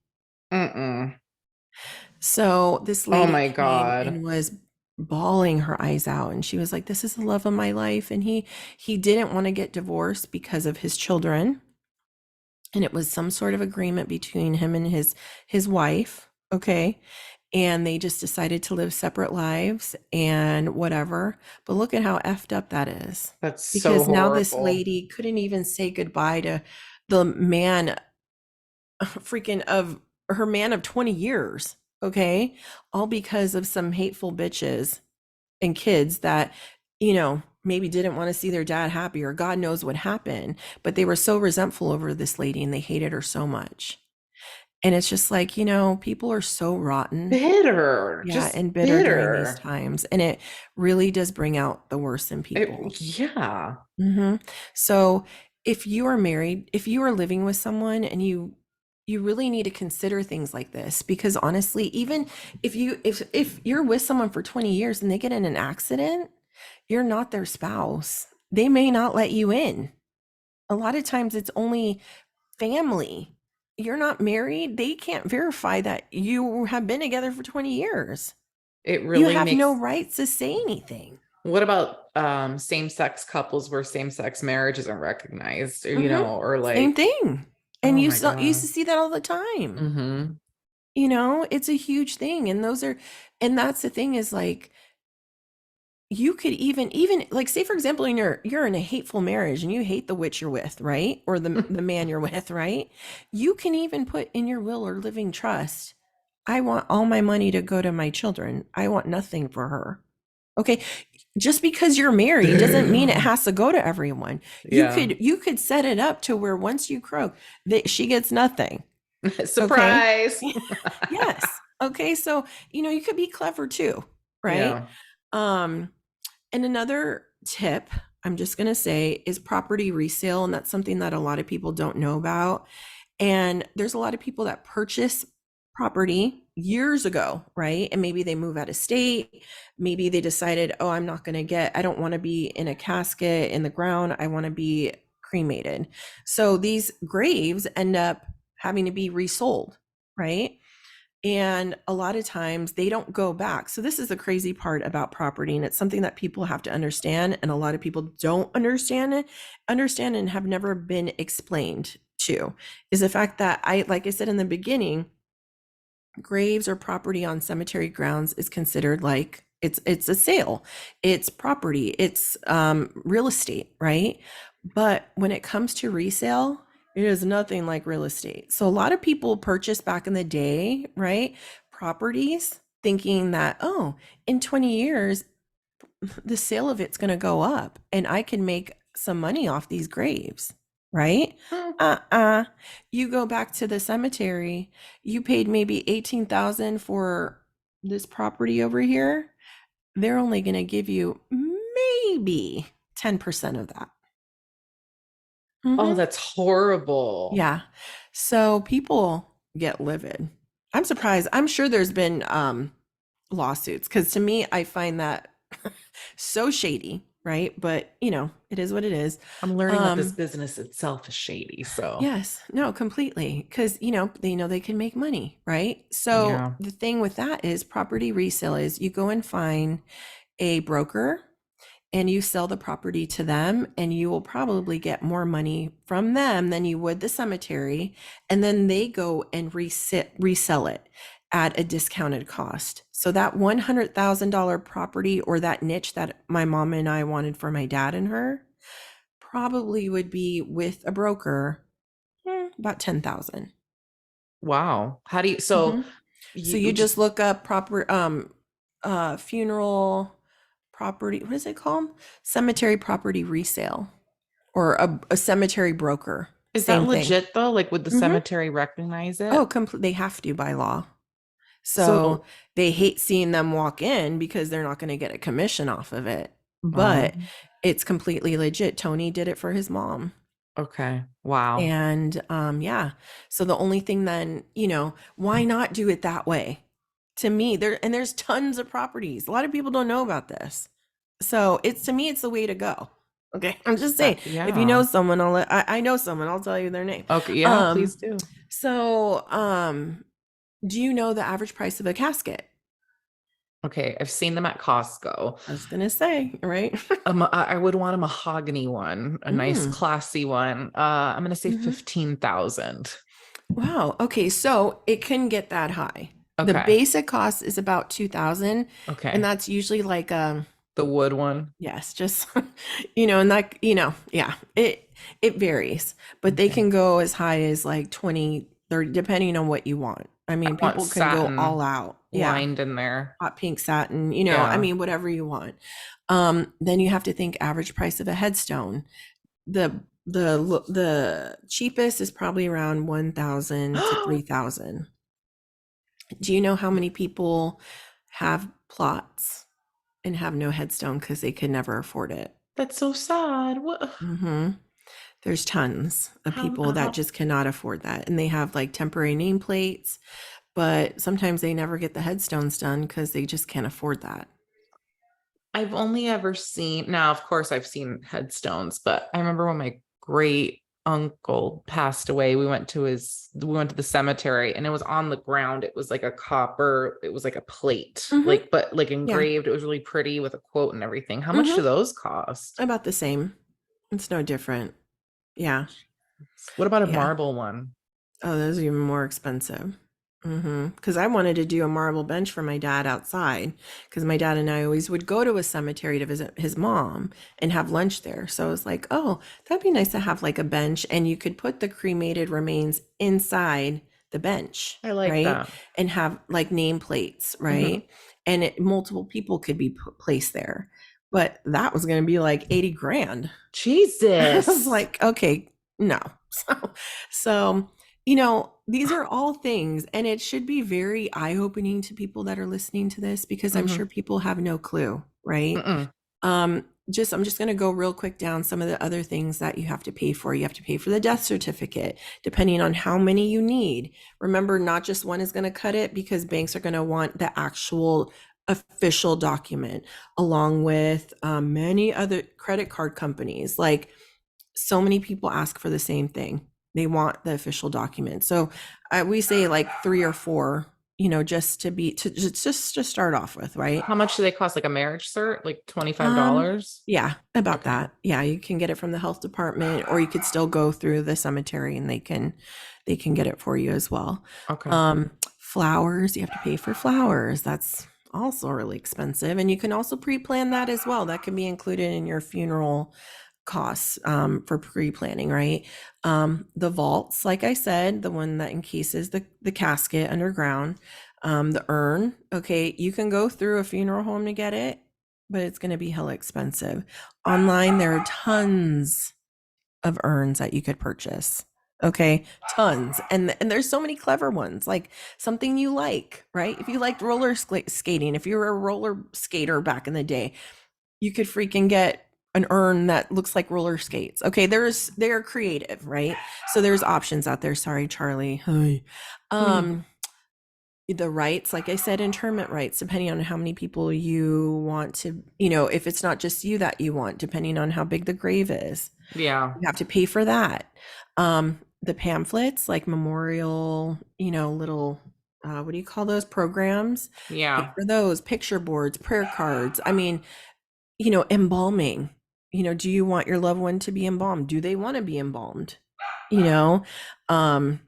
B: Mm-mm.
A: So this
B: Oh
A: lady
B: my
A: came
B: God.
A: and was bawling her eyes out, and she was like, this is the love of my life. And he didn't want to get divorced because of his children, and it was some sort of agreement between him and his wife, okay, and they just decided to live separate lives and whatever. But look at how effed up that is,
B: That's so
A: because now this
B: horrible.
A: lady couldn't even say goodbye to the man, freaking of her man of 20 years, okay, all because of some hateful bitches and kids that, maybe didn't want to see their dad happy, or God knows what happened, but they were so resentful over this lady and they hated her so much. And it's just like, people are so rotten,
B: Bitter.
A: yeah,
B: Just
A: and bitter during these
B: bitter.
A: times. And it really does bring out the worst in people.
B: Yeah.
A: Hmm. So if you are married, if you are living with someone, and you really need to consider things like this, because honestly, even if you're with someone for 20 years and they get in an accident, you're not their spouse. They may not let you in. A lot of times it's only family. You're not married. They can't verify that you have been together for 20 years.
B: It
A: You
B: really
A: have no
B: makes.
A: rights to say anything.
B: What about same-sex couples where same-sex marriage isn't recognized, or,
A: Hmm.
B: or
A: Same
B: like,
A: thing. And
B: oh
A: you
B: my
A: saw, you used to
B: God.
A: see that all the time.
B: Mm-hmm.
A: It's a huge thing. And that's the thing, is like, you could even like, say for example, you're in a hateful marriage and you hate the witch you're with, right? Or the man you're with, right? You can even put in your will or living trust, I want all my money to go to my children. I want nothing for her. Okay. Just because you're married doesn't mean it
B: Damn.
A: has to go to everyone. You
B: Yeah.
A: could you could set it up to where once you croak, that she gets nothing. Okay.
B: Surprise.
A: Yes. Okay. So, you could be clever too, right?
B: Yeah.
A: Um, and another tip I'm just going to say is property resale. And that's something that a lot of people don't know about. And there's a lot of people that purchase property years ago, right? And maybe they move out of state. Maybe they decided, oh, I don't want to be in a casket in the ground. I want to be cremated. So these graves end up having to be resold, right? And a lot of times they don't go back. So this is the crazy part about property, and it's something that people have to understand, and a lot of people don't understand and have never been explained to, is the fact that like I said in the beginning, graves or property on cemetery grounds is considered like it's a sale, it's property, it's real estate, right? But when it comes to resale, it is nothing like real estate. So a lot of people purchased back in the day, right, properties thinking that, oh, in 20 years the sale of it's going to go up and I can make some money off these graves, right?
B: Hmm.
A: Uh-uh. You go back to the cemetery, you paid maybe 18,000 for this property over here. They're only going to give you maybe 10% of that.
B: Oh,
A: Mhm.
B: that's horrible.
A: Yeah. So people get livid. I'm surprised. I'm sure there's been lawsuits, because to me, I find that so shady, right? But it is what it is.
B: I'm learning that this
A: Um,
B: business itself is shady. So,
A: yes, no, completely. Because they know they can make money, right? So
B: yeah.
A: the thing with that is property resale is you go and find a broker and you sell the property to them, and you will probably get more money from them than you would the cemetery, and then they go and resell it at a discounted cost. So that $100,000 property, or that niche that my mom and I wanted for my dad and her, probably would be with a broker, about 10,000.
B: Wow. How do you, so
A: Mm-hmm. So
B: you
A: you
B: just,
A: just look up proper funeral property, what is it called? Cemetery property resale, or a cemetery broker.
B: is that
A: Same thing.
B: legit though? Like, would the
A: Hmm.
B: cemetery recognize it?
A: Oh, they have to by law. So
B: So,
A: they hate seeing them walk in because they're not going to get a commission off of it. But
B: um,
A: it's completely legit. Tony did it for his mom.
B: okay. Wow.
A: And yeah. So the only thing then, why not do it that way? To me, there's tons of properties. A lot of people don't know about this. So to me, it's the way to go. Okay. I'm just saying, if you know
B: Yeah.
A: someone, I know someone, I'll tell you their name.
B: Okay. Yeah, please
A: Um,
B: do.
A: so do you know the average price of a casket?
B: Okay. I've seen them at Costco.
A: I was gonna say, right?
B: I would want a mahogany one, a nice
A: Mm.
B: classy one. I'm gonna say
A: Hmm.
B: 15,000.
A: Wow. Okay, so it can get that high. The
B: Okay.
A: basic cost is about 2,000, and
B: Okay.
A: that's usually like
B: The wood one.
A: yes, just and that yeah, it varies, but they
B: Okay.
A: can go as high as like 20, 30, depending on what you want. I
B: I
A: mean,
B: want
A: people can go all
B: satin
A: out. Yeah,
B: lined in there.
A: hot pink satin, I
B: Yeah.
A: mean, whatever you want. Then you have to think average price of a headstone. The cheapest is probably around 1,000 to 3,000. Do you know how many people have plots and have no headstone because they could never afford it?
B: That's so sad. What?
A: Hmm. There's tons of people that
B: How?
A: just cannot afford that. And they have like temporary nameplates, but sometimes they never get the headstones done because they just can't afford that.
B: I've only ever seen, now, of course, I've seen headstones, but I remember when my great uncle passed away, we went to the cemetery and it was on the ground. It was like a copper, it was like a plate,
A: Hmm.
B: like, but like
A: Yeah.
B: engraved. It was really pretty with a quote and everything. How much do
A: Hmm.
B: those cost?
A: About the same. It's no different. Yeah.
B: What about a
A: Yeah.
B: marble one?
A: Oh, those are even more expensive. Because I wanted to do a marble bench for my dad outside, because my dad and I always would go to a cemetery to visit his mom and have lunch there. So I was like, oh, that'd be nice to have like a bench, and you could put the cremated remains inside the bench,
B: I like
A: right?
B: that.
A: And have like nameplates,
B: Hmm.
A: right? And multiple people could be placed there. But that was going to be like 80 grand. I was
B: Jesus.
A: like, okay, no. So, these are all things, and it should be very eye-opening to people that are listening to this, because I'm
B: Hmm.
A: sure people have no clue, right?
B: Mm-mm.
A: I'm just going to go real quick down some of the other things that you have to pay for. You have to pay for the death certificate, depending on how many you need. Remember, not just one is going to cut it, because banks are going to want the actual official document, along with many other credit card companies. Like, so many people ask for the same thing. They want the official document. So we say like three or four, just to be to start off with, right?
B: How much do they cost? Like a marriage cert? Like
A: Um,
B: $25?
A: yeah, about
B: Okay.
A: that. Yeah, you can get it from the health department, or you could still go through the cemetery and they can get it for you as well.
B: Okay.
A: Flowers, you have to pay for flowers. That's also really expensive. And you can also pre-plan that as well. That can be included in your funeral costs, for pre-planning, right? The vaults, like I said, the one that encases the casket underground, the urn. Okay, you can go through a funeral home to get it, but it's going to be hella expensive. Online, there are tons of urns that you could purchase. Okay, tons. And there's so many clever ones, like something you like, right? If you liked skating, if you were a roller skater back in the day, you could freaking get an urn that looks like roller skates. Okay, they're creative, right? So there's options out there. Sorry, Charlie. Hi. Um, the rights, like I said, interment rights, depending on how many people you want to, if it's not just you that you want, depending on how big the grave is,
B: Yeah.
A: you have to pay for that. The pamphlets, like memorial, little, what do you call those programs? Pay
B: Yeah.
A: for those, picture boards, prayer cards. I mean, embalming. Do you want your loved one to be embalmed? Do they want to be embalmed? You know, um,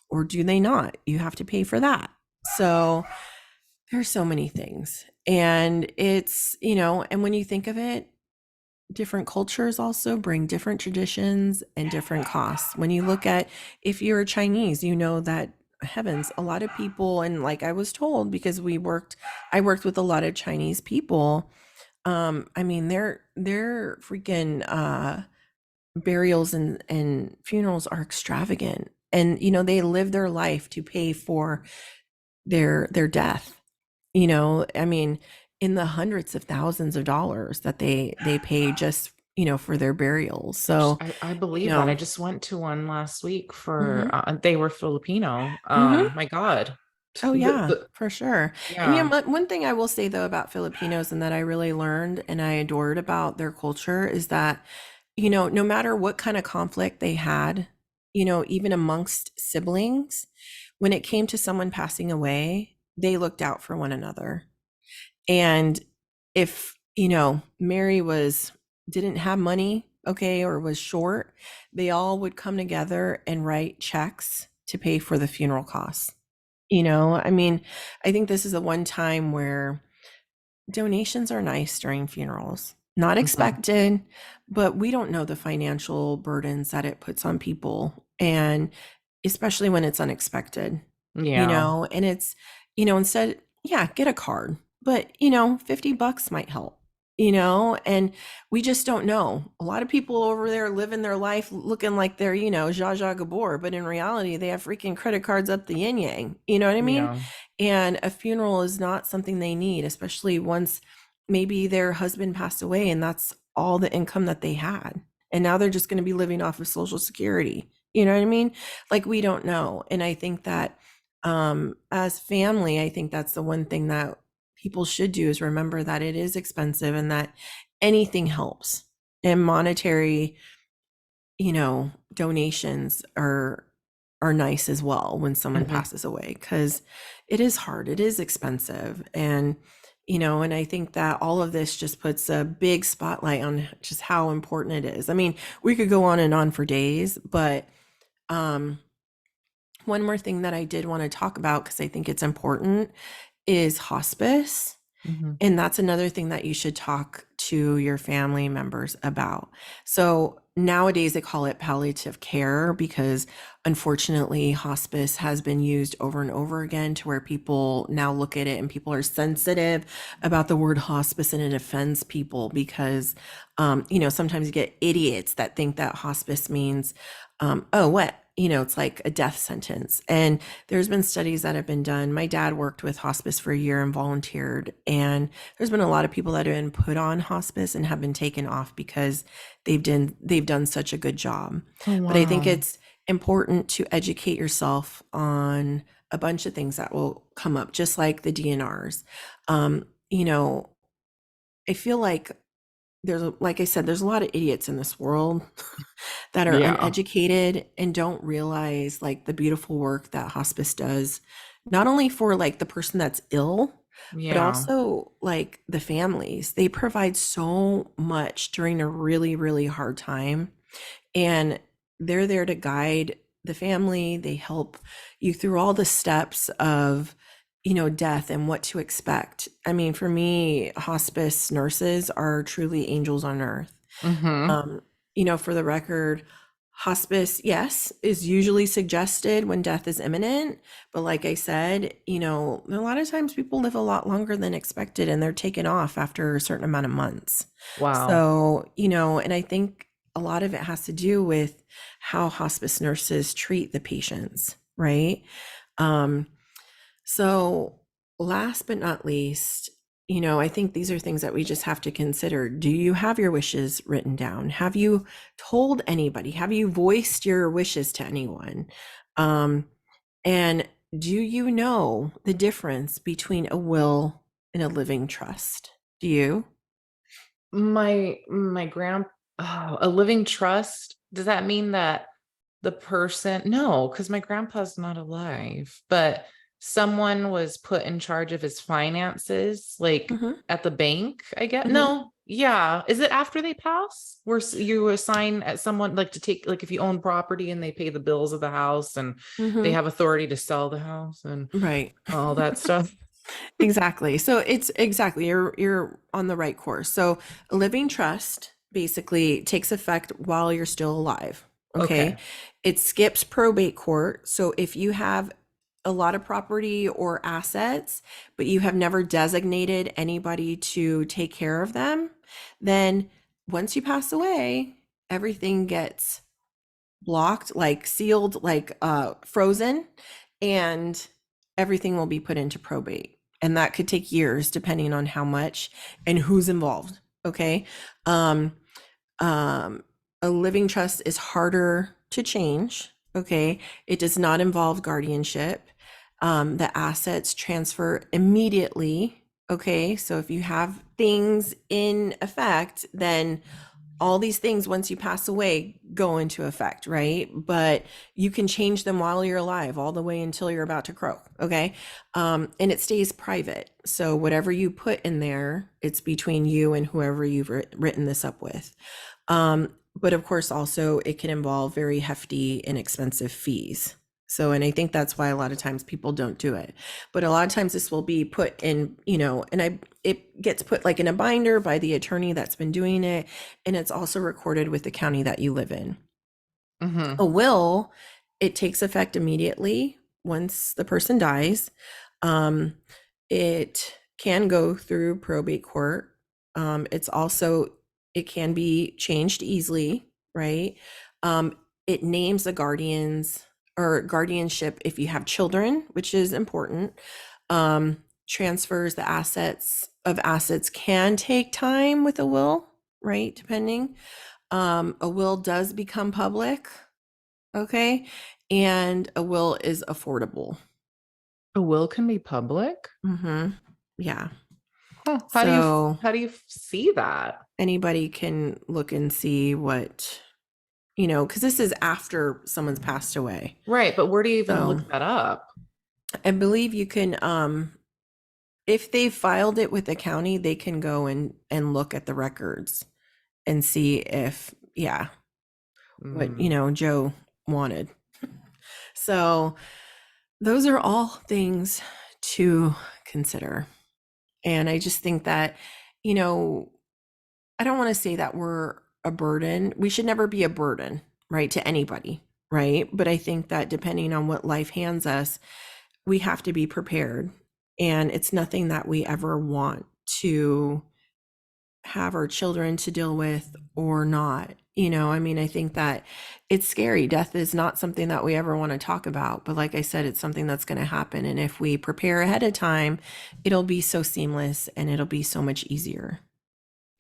A: or do they not? You have to pay for that. So there's so many things. And and when you think of it, different cultures also bring different traditions and different costs. When you look at, if you're Chinese, that, heavens, a lot of people, and like I was told, because I worked with a lot of Chinese people. I mean, their freaking burials and funerals are extravagant. And they live their life to pay for their death. I mean, in the hundreds of thousands of dollars that they pay just, for their burials. So,
B: I
A: you
B: believe that. I
A: know,
B: just went to one last week for
A: mhm,
B: they were Filipino.
A: mhm.
B: My God.
A: Oh yeah,
B: The
A: for sure. And
B: yeah.
A: one thing I will say though about Filipinos, and that I really learned and I adored about their culture, is that, no matter what kind of conflict they had, even amongst siblings, when it came to someone passing away, they looked out for one another. And if, Mary didn't have money, okay, or was short, they all would come together and write checks to pay for the funeral costs. I mean, I think this is the one time where donations are nice during funerals. Not
B: Mhm.
A: expected, but we don't know the financial burdens that it puts on people. And especially when it's unexpected,
B: Yeah.
A: and it's, instead, yeah, get a card, but, $50 might help, and we just don't know. A lot of people over there living their life looking like they're, Zsa Zsa Gabor, but in reality, they have freaking credit cards up the yin yang. You know what I mean?
B: Yeah.
A: And a funeral is not something they need, especially once maybe their husband passed away and that's all the income that they had. And now they're just going to be living off of Social Security. You know what I mean? Like, we don't know. And I think that, as family, I think that's the one thing that people should do, is remember that it is expensive and that anything helps. And monetary, donations are nice as well when someone
B: Mhm.
A: passes away, because it is hard, it is expensive. And and I think that all of this just puts a big spotlight on just how important it is. I mean, we could go on and on for days, but um one more thing that I did want to talk about, because I think it's important, is hospice.
B: Mhm.
A: And that's another thing that you should talk to your family members about. So nowadays they call it palliative care, because unfortunately hospice has been used over and over again, to where people now look at it and people are sensitive about the word hospice, and it offends people because, sometimes you get idiots that think that hospice means, oh, what? it's like a death sentence. And there's been studies that have been done. My dad worked with hospice for a year and volunteered. And there's been a lot of people that have been put on hospice and have been taken off because they've done such a good job.
B: Oh,
A: But I think
B: wow.
A: it's important to educate yourself on a bunch of things that will come up, just like the DNRs. Um, you know, I feel like like I said, there's a lot of idiots in this world that are
B: Yeah.
A: uneducated and don't realize like the beautiful work that hospice does, not only for like the person that's ill, but
B: Yeah.
A: also like the families. They provide so much during a really, really hard time. And they're there to guide the family. They help you through all the steps of, death and what to expect. I mean, for me, hospice nurses are truly angels on earth.
B: Hmm.
A: Um, for the record, hospice, yes, is usually suggested when death is imminent. But like I said, a lot of times people live a lot longer than expected and they're taken off after a certain amount of months.
B: Wow.
A: So, and I think a lot of it has to do with how hospice nurses treat the patients, right? Um, so, last but not least, I think these are things that we just have to consider. Do you have your wishes written down? Have you told anybody? Have you voiced your wishes to anyone? Um, and do you know the difference between a will and a living trust? Do you?
B: My grand oh, a living trust. Does that mean that the person, no, because my grandpa's not alive, but someone was put in charge of his finances, like
A: Hmm.
B: at the bank, I get.
A: Hmm.
B: No, yeah. Is it after they pass? Where you assign at someone like to take, like if you own property and they pay the bills of the house and they
A: Hmm.
B: have authority to sell the house and
A: Right.
B: all that stuff.
A: Exactly. So it's exactly you're on the right course. So a living trust basically takes effect while you're still alive. Okay.
B: Okay.
A: It skips probate court. So if you have a lot of property or assets, but you have never designated anybody to take care of them, then once you pass away, everything gets blocked, like sealed, like frozen, and everything will be put into probate. And that could take years depending on how much and who's involved. Okay. Um, um, a living trust is harder to change. Okay. It does not involve guardianship. The assets transfer immediately. Okay. So if you have things in effect, then all these things once you pass away go into effect, right? But you can change them while you're alive all the way until you're about to croak. Okay. And it stays private, so whatever you put in there, it's between you and whoever you've written this up with. But of course also it can involve very hefty and expensive fees. So, and I think that's why a lot of times people don't do it. But a lot of times this will be put in, it gets put like in a binder by the attorney that's been doing it. And it's also recorded with the county that you live in.
B: Hmm.
A: A will, it takes effect immediately once the person dies. Um, it can go through probate court. It's also, it can be changed easily, right? Um, it names the guardians or guardianship if you have children, which is important. Transfers the assets can take time with a will, right? Depending. A will does become public. Okay. And a will is affordable.
B: A will can be public.
A: Hmm. Yeah.
B: Huh.
A: So
B: How do you see that?
A: anybody can look and see what, because this is after someone's passed away.
B: Right, but where do you even
A: So
B: look that up?
A: I believe you can, if they filed it with the county, they can go and look at the records and see if, yeah, what,
B: Mm.
A: Joe wanted. So those are all things to consider. And I just think that, you know, I don't want to say that we're a burden. We should never be a burden, right, to anybody, right? But I think that depending on what life hands us, we have to be prepared. And it's nothing that we ever want to have our children to deal with or not. I mean, I think that it's scary. Death is not something that we ever want to talk about, but like I said, it's something that's going to happen. And if we prepare ahead of time, it'll be so seamless and it'll be so much easier.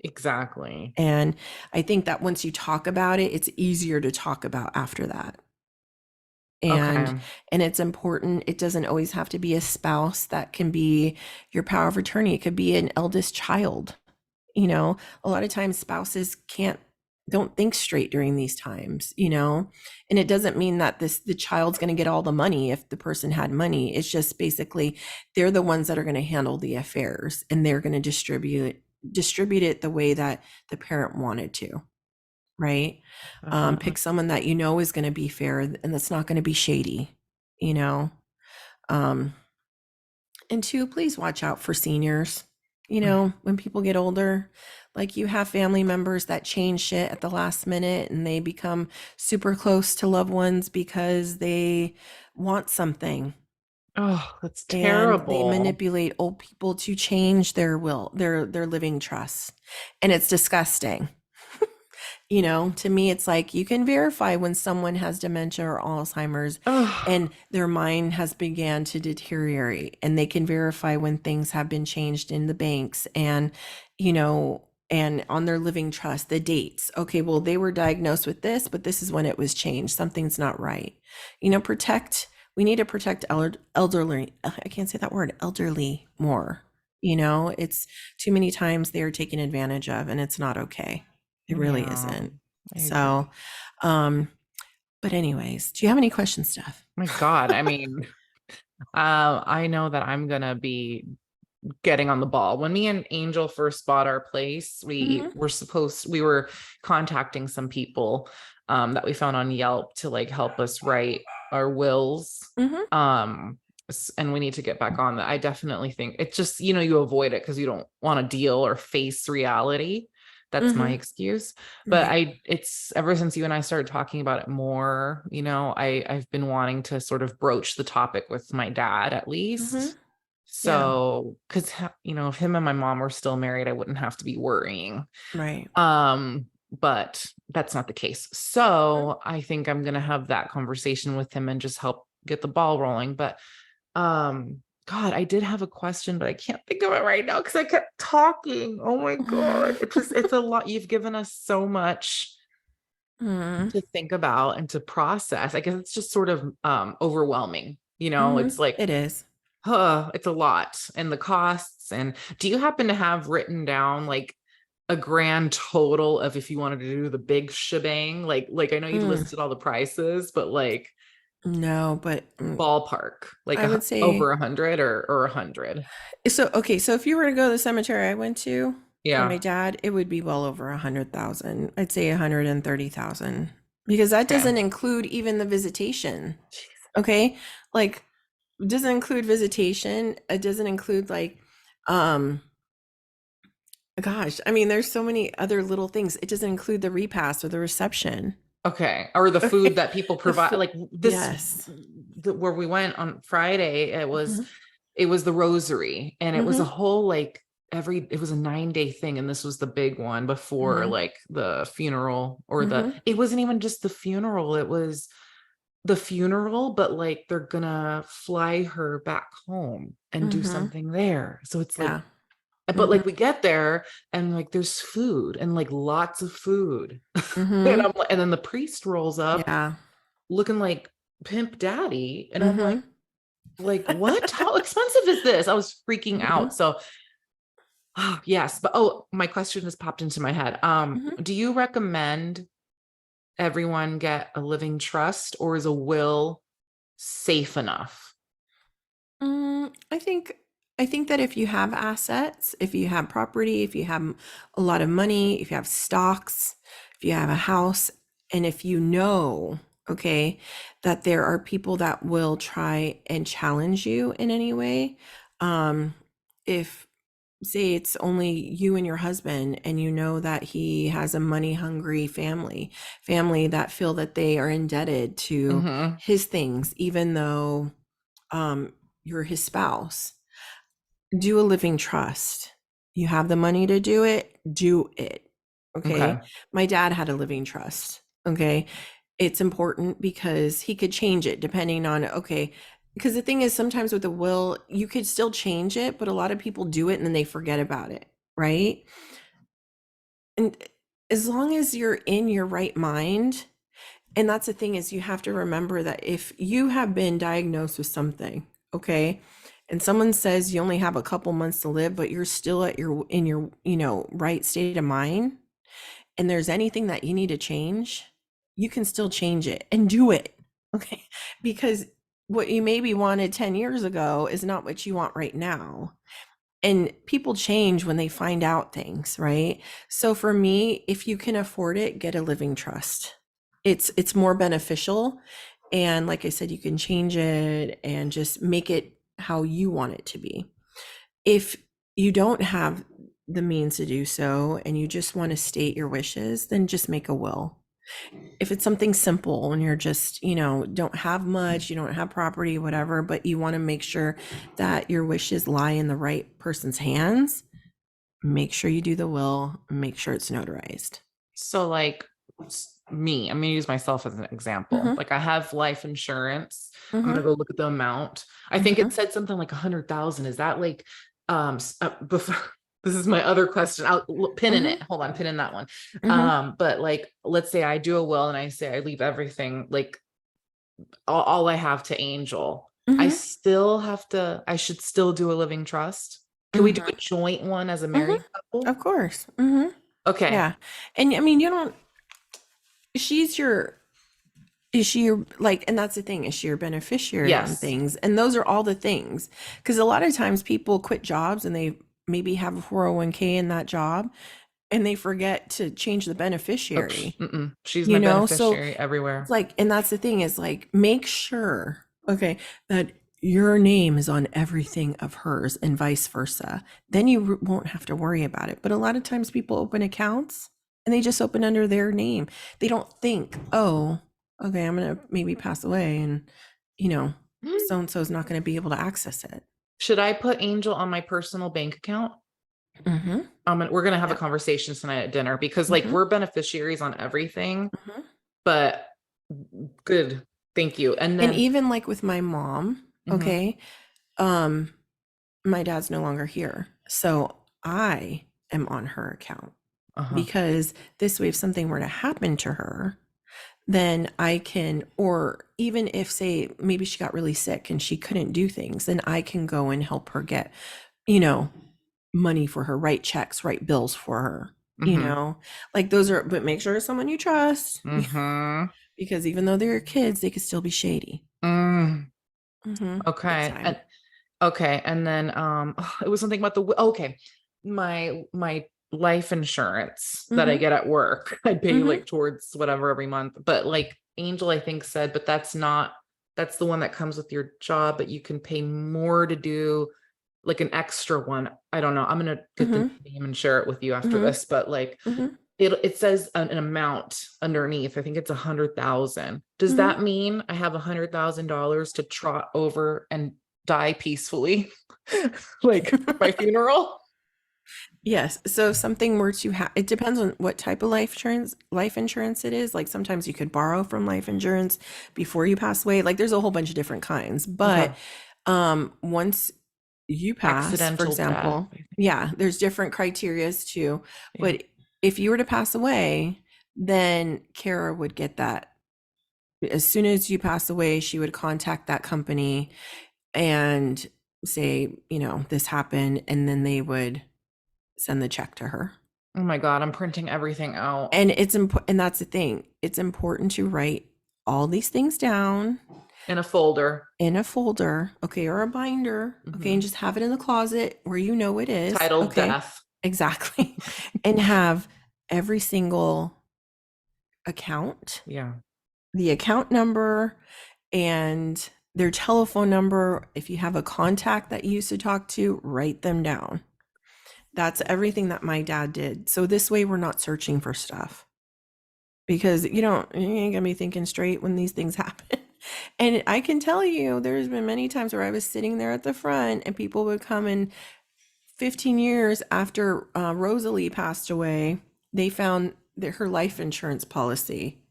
B: Exactly.
A: And I think that once you talk about it, it's easier to talk about after that. and
B: Okay.
A: and it's important. It doesn't always have to be a spouse. That can be your power of attorney. It could be an eldest child. A lot of times spouses don't think straight during these times. And it doesn't mean that the child's going to get all the money if the person had money. It's just basically they're the ones that are going to handle the affairs, and they're going to distribute it the way that the parent wanted to, right?
B: Definitely.
A: Pick someone that is going to be fair and that's not going to be shady, you know. um, and two, please watch out for seniors. When people get older, like you have family members that change shit at the last minute and they become super close to loved ones because they want something,
B: Oh, that's
A: and they
B: terrible.
A: manipulate old people to change their will, their living trust. And it's disgusting. To me, it's like you can verify when someone has dementia or Alzheimer's
B: Oh,
A: and their mind has began to deteriorate, and they can verify when things have been changed in the banks and on their living trust, the dates. Okay, well, they were diagnosed with this, but this is when it was changed. Something's not right. We need to protect elderly, I can't say that word, elderly more. It's too many times they are taken advantage of, and it's not okay. It really
B: yeah,
A: isn't.
B: I
A: So,
B: agree.
A: um, but anyways, do you have any questions, Steph?
B: My God. I mean, I know that I'm gonna be getting on the ball. When me and Angel first bought our place,
A: Mm-hmm.
B: we were contacting some people that we found on Yelp to like help us write our wills.
A: Mm-hmm.
B: Um and we need to get back on that. I definitely think it's just, you avoid it because you don't want to deal or face reality. That's my
A: Mm-hmm.
B: excuse. But
A: Right.
B: it's ever since you and I started talking about it more, I've been wanting to sort of broach the topic with my dad at
A: Mm-hmm.
B: least.
A: Yeah.
B: So, because if him and my mom were still married, I wouldn't have to be worrying.
A: Right.
B: But that's not the case. So I think I'm gonna have that conversation with him and just help get the ball rolling. But God, I did have a question, but I can't think of it right now because I kept talking. Oh my God. It's a lot. You've given us so much
A: Mm-hmm.
B: to think about and to process. I guess it's just sort of overwhelming.
A: Mm-hmm.
B: It's like
A: It is.
B: it's a lot, and the costs. And do you happen to have written down like a grand total of if you wanted to do the big shebang? Like I know you
A: Mm.
B: listed all the prices, but like
A: No, but
B: ballpark, like
A: I would
B: over
A: say
B: 100 or 100.
A: so. Okay, so if you were to go to the cemetery I went to for my
B: Yeah.
A: dad, it would be well over 100,000. I'd say 130,000, because that
B: Okay.
A: doesn't include even the visitation. Okay, like it doesn't include visitation. It doesn't include like um gosh, I mean, there's so many other little things. It doesn't include the repast or the reception.
B: Okay. Or the food
A: Okay.
B: that people
A: The
B: provide,
A: food.
B: like this,
A: Yes.
B: where we went on Friday, it was
A: Mhm.
B: it was the rosary, and it was a
A: Mhm.
B: whole like it was a 9-day thing, and this was the big one before
A: Mhm.
B: like the funeral, or
A: Mhm.
B: it wasn't even just the funeral, it was the funeral, but like they're gonna fly her back home and do
A: Mhm.
B: something there. So it's like,
A: Yeah.
B: but like
A: Mhm.
B: we get there and like there's food and like lots of food. And
A: Mhm.
B: and then the priest rolls up
A: Yeah.
B: looking like Pimp Daddy. And I'm
A: Mhm.
B: like, what? How expensive is this? I was freaking
A: Mhm.
B: out. So yes, but my question just popped into my head.
A: Mhm.
B: Do you recommend everyone get a living trust, or is a will safe enough?
A: I think that if you have assets, if you have property, if you have a lot of money, if you have stocks, if you have a house, and if okay, that there are people that will try and challenge you in any way, if say it's only you and your husband and you know that he has a money hungry family that feel that they are indebted to
B: Mm-hmm.
A: his things, even though you're his spouse, do a living trust. You have the money to do it, do it. Okay.
B: Okay.
A: My dad had a living trust. Okay. It's important because he could change it depending on, okay. Because the thing is, sometimes with a will, you could still change it, but a lot of people do it and then they forget about it. Right. And as long as you're in your right mind, and that's the thing is you have to remember that if you have been diagnosed with something, okay, and someone says you only have a couple months to live, but you're still at your in your, right state of mind, and there's anything that you need to change, you can still change it and do it. Okay? Because what you maybe wanted 10 years ago is not what you want right now. And people change when they find out things, right? So for me, if you can afford it, get a living trust. It's more beneficial, and like I said, you can change it and just make it how you want it to be. If you don't have the means to do so and you just want to state your wishes, then just make a will. If it's something simple and you're just, don't have much, you don't have property, whatever, but you want to make sure that your wishes lie in the right person's hands, make sure you do the will, make sure it's notarized.
B: So like me, I'm gonna use myself as an example.
A: Mm-hmm.
B: Like I have life insurance. I'm gonna
A: Mm-hmm.
B: go look at the amount. I think it
A: Mm-hmm.
B: said something like 100,000. Is that like before this is my other question. I'll pin in it.
A: Mm-hmm.
B: Hold on, pin in that one.
A: Mm-hmm.
B: But like let's say I do a will and I say I leave everything, like all I have to Angel.
A: Mm-hmm.
B: I should still do a living trust. Can we do a
A: Mm-hmm.
B: joint one as a
A: Mm-hmm.
B: married couple?
A: Of course. Mm-hmm.
B: Okay.
A: Yeah. And I mean, you don't, she's your is she your, like, and that's the thing, is she your beneficiary on
B: Yes.
A: things? And those are all the things. Because a lot of times people quit jobs and they maybe have a 401k in that job and they forget to change the
B: Oops.
A: beneficiary,
B: Mm-mm. She's my
A: So
B: beneficiary
A: it's
B: everywhere.
A: like, and that's the thing is like, make sure, okay, that your name is on everything of hers and vice versa. Then you won't have to worry about it. But a lot of times people open accounts and they just open under their name. They don't think, oh, okay, I'm going to maybe pass away and, you know, so and so is not going to be able to access it.
B: Should I put Angel on my personal bank account?
A: Mm-hmm.
B: We're gonna have a
A: Yep.
B: conversation tonight at dinner because like
A: Mm-hmm.
B: we're beneficiaries on everything,
A: Mm-hmm.
B: but good. Thank you. And
A: And
B: then
A: even like with my mom,
B: mhm,
A: okay, um, my dad's no longer here. So I am on her account
B: uh-huh.
A: because this way, if something were to happen to her, then I can, or even if, say, maybe she got really sick and she couldn't do things, then I can go and help her get, you know, money for her, write checks, write bills for her,
B: Mm-hmm.
A: like those are, but make sure it's someone you trust
B: Mm-hmm.
A: because even though they're kids, they could still be shady.
B: Mm.
A: Big
B: Okay.
A: time.
B: And then it was something about okay. My life insurance that I
A: Mm-hmm.
B: get at work, I pay
A: Mm-hmm.
B: like towards whatever every month. But like Angel, I think said, but that's the one that comes with your job, but you can pay more to do like an extra one. I don't know. I'm gonna get the
A: Mm-hmm.
B: name and share it with you after
A: Mm-hmm.
B: this, but like
A: Mm-hmm.
B: it says an amount underneath. I think it's 100,000. Does
A: Mm-hmm.
B: that mean I have $100,000 to trot over and die peacefully, like for my funeral?
A: Yes. So if something were to happen, it depends on what type of life insurance it is. Like sometimes you could borrow from life insurance before you pass away. Like there's a whole bunch of different kinds.
B: Okay.
A: But once you pass, for
B: Accidental death,
A: example,
B: I think.
A: yeah, there's different criterias too.
B: Yeah.
A: But if you were to pass away, then Kara would get that. As soon as you pass away, she would contact that company and say, this happened, and then they would send the check to her.
B: Oh my God, I'm printing everything out
A: And it's important, and that's the thing. It's important to write all these things down
B: in a folder.
A: in a folder, okay, or a binder, okay, and
B: Mhm.
A: just have it in the closet where you know it is,
B: Titled
A: okay,
B: death.
A: exactly, and have every single account,
B: Yeah.
A: the account number, and their telephone number. If you have a contact that you used to talk to, write them down. That's everything that my dad did. So this way, we're not searching for stuff. Because you ain't gonna be thinking straight when these things happen. And I can tell you, there's been many times where I was sitting there at the front and people would come and 15 years after Rosalie passed away, they found that her life insurance policy,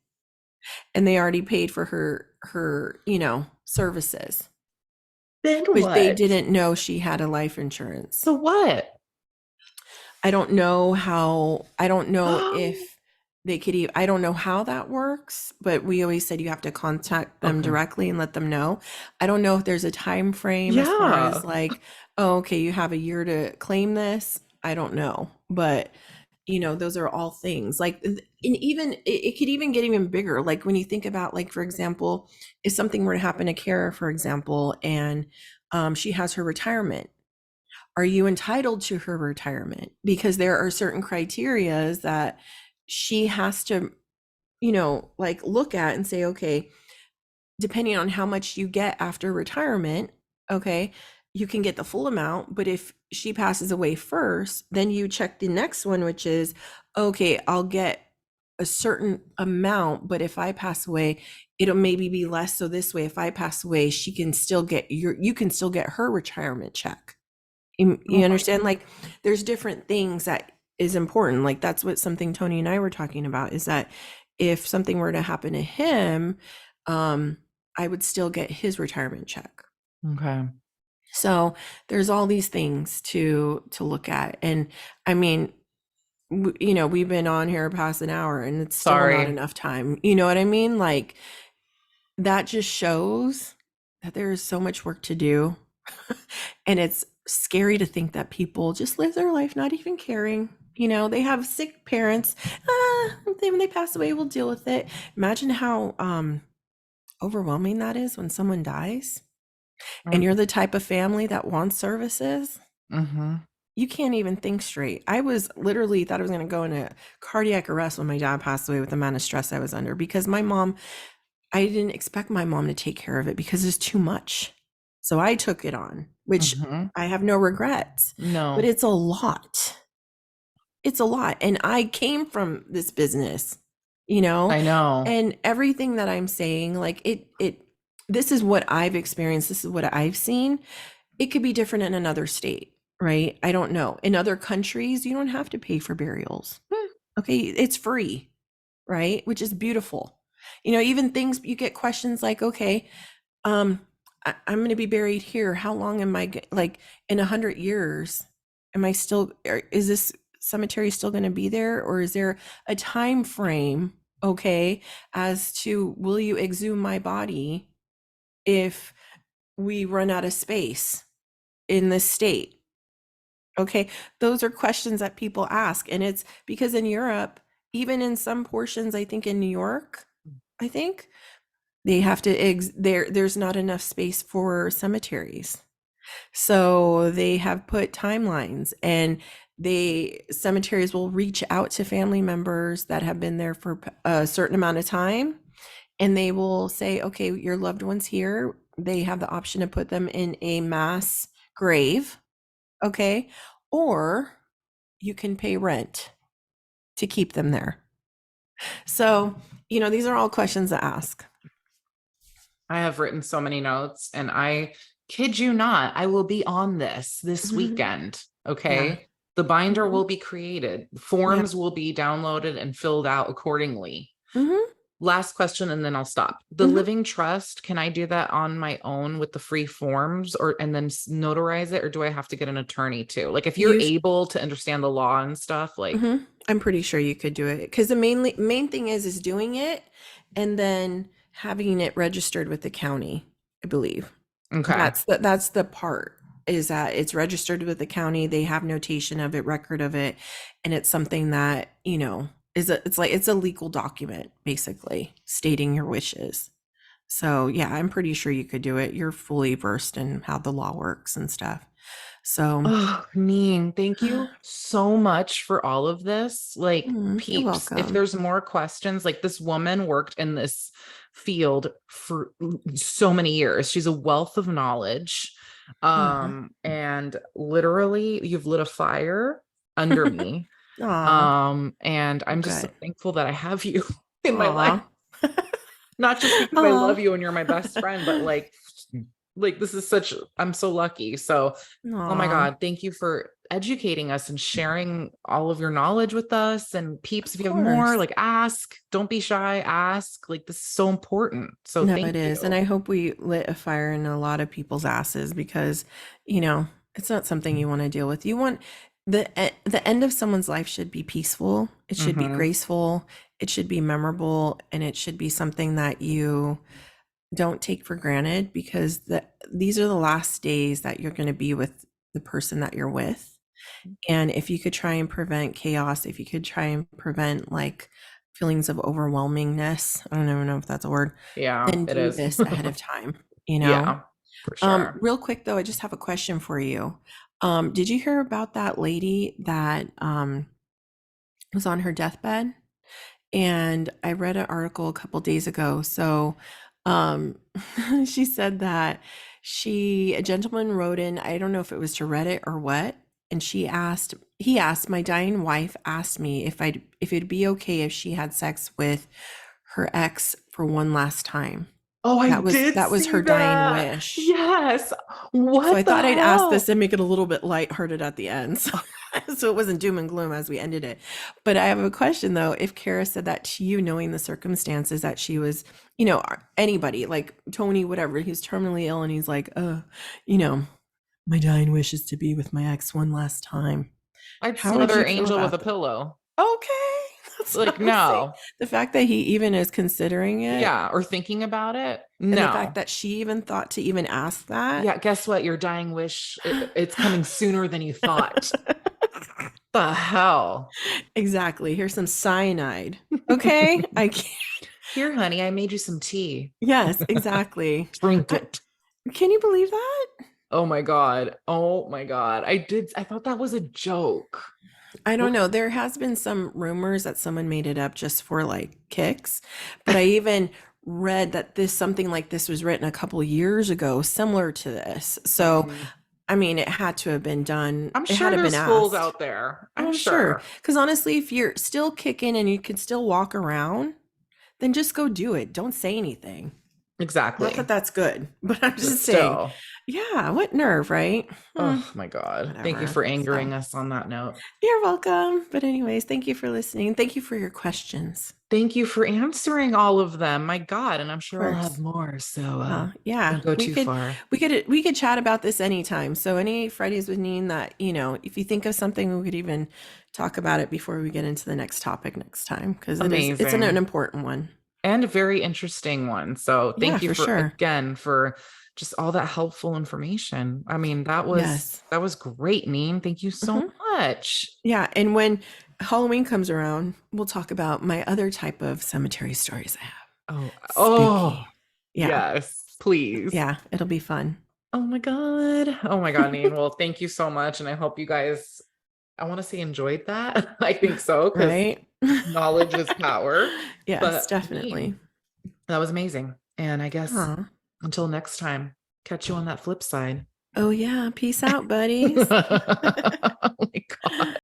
A: and they already paid for her services,
B: Then
A: but they
B: what?
A: didn't know she had a life insurance.
B: So what?
A: I don't know if they could even, I don't know how that works, but we always said you have to contact them
B: Okay.
A: directly and let them know. I don't know if there's a time frame as far as
B: Yeah.
A: like, oh, okay, you have a year to claim this. I don't know. But those are all things like, and even it could even get even bigger. Like when you think about, like, for example, if something were to happen to Kara, for example, and she has her retirement, are you entitled to her retirement? Because there are certain criterias that she has to, like, look at and say, okay, depending on how much you get after retirement, okay, you can get the full amount. But if she passes away first, then you check the next one, which is, okay, I'll get a certain amount, but if I pass away, it'll maybe be less. So this way, if I pass away, she can still get you can still get her retirement check. You
B: Oh my.
A: understand? Like, there's different things that is important. Like, that's what something Tony and I were talking about, is that if something were to happen to him, um, I would still get his retirement check.
B: Okay.
A: So there's all these things to look at. And I mean, we've been on here past an hour and it's still not
B: Sorry.
A: enough time. You know what I mean? Like, that just shows that there is so much work to do. And it's scary to think that people just live their life not even caring. They have sick parents. When they pass away, we'll deal with it. Imagine how overwhelming that is when someone dies and you're the type of family that wants services.
B: Mm-hmm.
A: You can't even think straight. I was literally thought I was going to go into cardiac arrest when my dad passed away with the amount of stress I was under, because I didn't expect my mom to take care of it because it's too much. So I took it on, which
B: Mm-hmm.
A: I have no regrets, but
B: No,
A: it's a lot. It's a lot. And I came from this business, you know,
B: I know.
A: and everything that I'm saying, like, this is what I've experienced. This is what I've seen. It could be different in another state, right? I don't know. In other countries, you don't have to pay for burials.
B: Hmm.
A: Okay. It's free, right? Which is beautiful. Even things you get questions like, okay, um, I'm going to be buried here. How long am I, like, in 100 years? Am I still, is this cemetery still going to be there? Or is there a time frame, okay, as to will you exhume my body if we run out of space in this state? Okay. Those are questions that people ask. And it's because in Europe, even in some portions, I think in New York, I think they have to there's not enough space for cemeteries. So they have put timelines, and they cemeteries will reach out to family members that have been there for a certain amount of time, and they will say, okay, your loved one's here. They have the option to put them in a mass grave, okay? Or you can pay rent to keep them there. So, these are all questions to ask.
B: I have written so many notes, and I kid you not, I will be on this weekend.
A: Yeah.
B: Okay. The binder
A: Mhm.
B: will be created,
A: Yeah.
B: forms will be downloaded and filled out accordingly.
A: Mhm.
B: Last question, and then I'll stop. The
A: Mhm.
B: living trust, can I do that on my own with the free forms, or and then notarize it, or do I have to get an attorney too? Like, if you're
A: You
B: able to understand the law and stuff, like,
A: I'm pretty sure you could do it, because the main thing is doing it and then having it registered with the county, I believe.
B: okay.
A: That's the part, is that it's registered with the county. They have notation of it, record of it, and it's something that, it's a legal document, basically stating your wishes. So yeah, I'm pretty sure you could do it. You're fully versed in how the law works and stuff. So
B: Oh, Neen, thank you so much for all of this. Like,
A: you're
B: peeps, if
A: welcome.
B: there's more questions, like, this woman worked in this field for so many years. She's a wealth of knowledge.
A: Aw.
B: And literally you've lit a fire under me.
A: Aw.
B: And
A: Well,
B: I'm just so
A: good.
B: thankful that I have you in my life.
A: Aw.
B: Not just because I love
A: Aw.
B: you and you're my best friend, but like Like, this is such, I'm so lucky. So, oh my
A: Aw,
B: God, thank you for educating us and sharing all of your knowledge with us. And peeps,
A: of
B: if you have more,
A: course.
B: like, ask, don't be shy, ask. Like, this is so important. So,
A: No,
B: thank
A: it is. And
B: you.
A: I hope we lit a fire in a lot of people's asses because, you know, it's not something you want to deal with. You want the end of someone's life should be peaceful. It should be
B: Hmm.
A: graceful. It should be memorable, and it should be something that you don't take for granted because these are the last days that you're going to be with the person that you're with. And if you could try and prevent chaos, if you could try and prevent like feelings of overwhelmingness, I don't even know if that's a word,
B: Yeah,
A: then
B: it
A: do
B: is.
A: this ahead of time, you know?
B: Yeah, for sure.
A: Real quick though, I just have a question for you. Did you hear about that lady that was on her deathbed? And I read an article a couple days ago. So um, she said that a gentleman wrote in, I don't know if it was to Reddit or what, and he asked, my dying wife asked me if it'd be okay if she had sex with her ex for one last time.
B: Oh, I did
A: That was
B: see
A: her dying
B: that.
A: wish.
B: Yes.
A: So I
B: What the
A: thought I'd ask this
B: hell?
A: and make it a little bit lighthearted at the end. So, so it wasn't doom and gloom as we ended it. But I have a question though. If Kara said that to you, knowing the circumstances that she was, anybody like Tony, whatever, he's terminally ill and he's like, you know, my dying wish is to be with my ex one last time.
B: I'd
A: How would you
B: smother
A: feel
B: Angel with a
A: about that?
B: pillow.
A: Okay. That's
B: Like,
A: what I'm saying.
B: no.
A: The fact that he even is considering it
B: Yeah. Or thinking about it.
A: and the fact
B: No.
A: that she even thought to even ask that.
B: Yeah. Guess what? Your dying wish, it's coming sooner than you thought. The hell?
A: Exactly. Here's some cyanide. Okay. I can't.
B: Here, honey, I made you some tea.
A: Yes, exactly.
B: Drink
A: I,
B: it.
A: can you believe that?
B: Oh my God. Oh my God. I thought that was a joke.
A: I don't
B: What?
A: know. There has been some rumors that someone made it up just for like kicks, but I even read that something like this was written a couple years ago, similar to this. So,
B: Mhm.
A: I mean, it had to have been done.
B: I'm
A: It had to
B: sure
A: have been
B: there's fools
A: asked.
B: out there.
A: Oh,
B: I'm
A: I'm sure.
B: sure.
A: Because honestly, if you're still kicking and you can still walk around, then just go do it. Don't say anything. Not that
B: Exactly.
A: that's good, but I'm
B: But
A: just saying,
B: still.
A: yeah, what nerve, right?
B: Oh my God. Thank you
A: Whatever.
B: for
A: So
B: angering us on that note.
A: you're welcome. But, anyways, thank you for listening. Thank you for your questions.
B: Thank you for answering all of them. My God. And I'm
A: Of
B: sure I'll have
A: course.
B: more. So
A: Yeah,
B: don't go too far.
A: we could chat about this anytime. So any Fridays with Neen that, if you think of something, we could even talk about it before we get into the next topic next time because it's an
B: Amazing.
A: important one.
B: And a very interesting one. So
A: Yeah,
B: thank you
A: for
B: for
A: sure.
B: again for just all that helpful information. I mean,
A: Yes.
B: that was great, Neen. Thank you so
A: Hmm.
B: much.
A: Yeah, and when Halloween comes around, we'll talk about my other type of cemetery stories I have.
B: Oh, oh,
A: Spooky. Yeah.
B: yes, please.
A: Yeah, it'll be fun.
B: Oh my God. Oh my God, Neen. Well, thank you so much. And I hope you guys, I want to say enjoyed that. I think so, because
A: Right?
B: knowledge is power.
A: Yes,
B: But
A: definitely.
B: Neen, that was amazing. And I guess
A: Aw.
B: until next time, catch you on that flip side.
A: Oh, yeah. Peace out, buddies.
B: Oh my God.